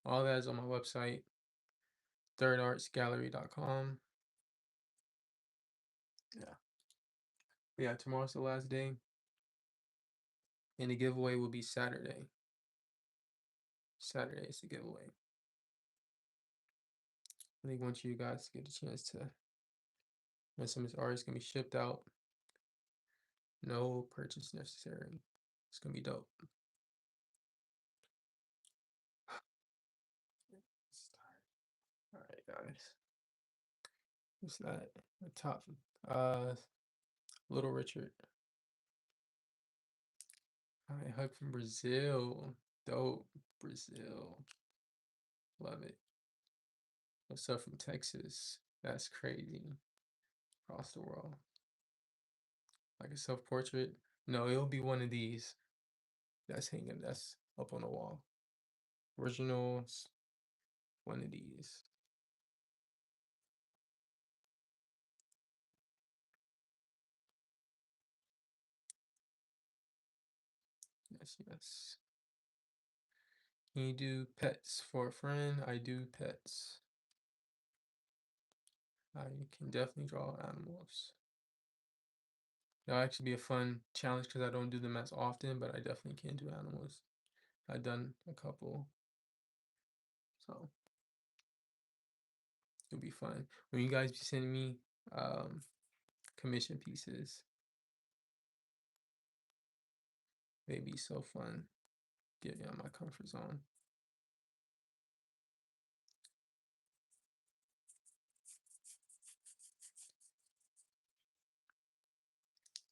All that is on my website, thirdartsgallery.com. Yeah. But yeah, tomorrow's the last day. And the giveaway will be Saturday. Saturday is the giveaway. I think once you guys get a chance to, when some of this art is going to be shipped out, no purchase necessary. It's going to be dope. All right, guys. What's that? The top. Little Richard. Hi, hug from Brazil. Dope. Brazil. Love it. What's up from Texas? That's crazy. Across the world. Like a self-portrait? No, it'll be one of these that's hanging, that's up on the wall. Originals, one of these. Yes, yes. Can you do pets for a friend? I do pets. I can definitely draw animals. That'll actually be a fun challenge because I don't do them as often, but I definitely can do animals. I've done a couple, so it'll be fun. When you guys be sending me um, commission pieces, they'd be so fun. Get me out of my comfort zone.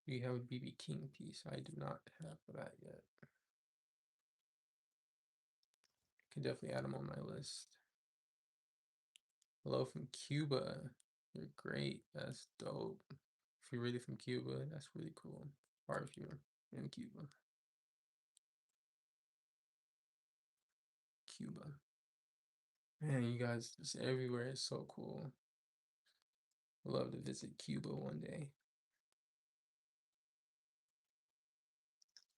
We have a BB King piece. I do not have that yet. Could definitely add them on my list. Hello from Cuba. You're great. That's dope. If you're really from Cuba, that's really cool. Or if you're in Cuba. Cuba. Man, you guys just everywhere. It's so cool. Love to visit Cuba one day.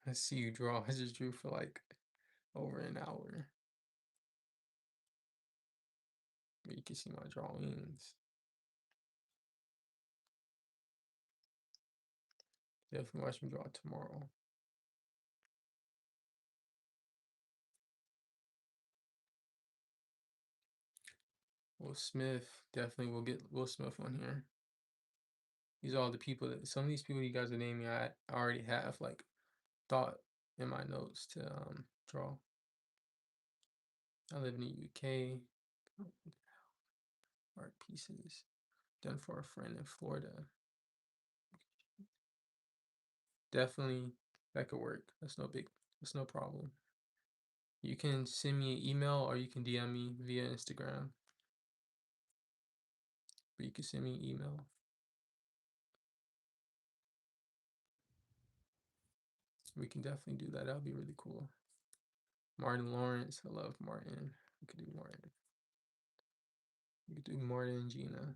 I see you draw. I just drew for like over an hour. You can see my drawings. Definitely watch me draw tomorrow. Will Smith, definitely we'll get Will Smith on here. These are all the people that some of these people you guys are naming I already have like thought in my notes to draw. I live in the UK. Art pieces done for a friend in Florida. Definitely that could work. That's no problem. You can send me an email or you can DM me via Instagram. But you can send me an email. We can definitely do that. That'll be really cool. Martin Lawrence. I love Martin. We could do Martin. We could do Martin and Gina.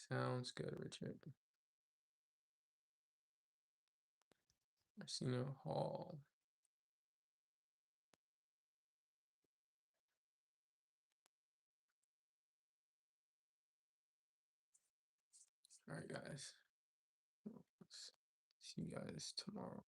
Sounds good, Richard. Arsenio Hall. All right, guys. See you guys tomorrow.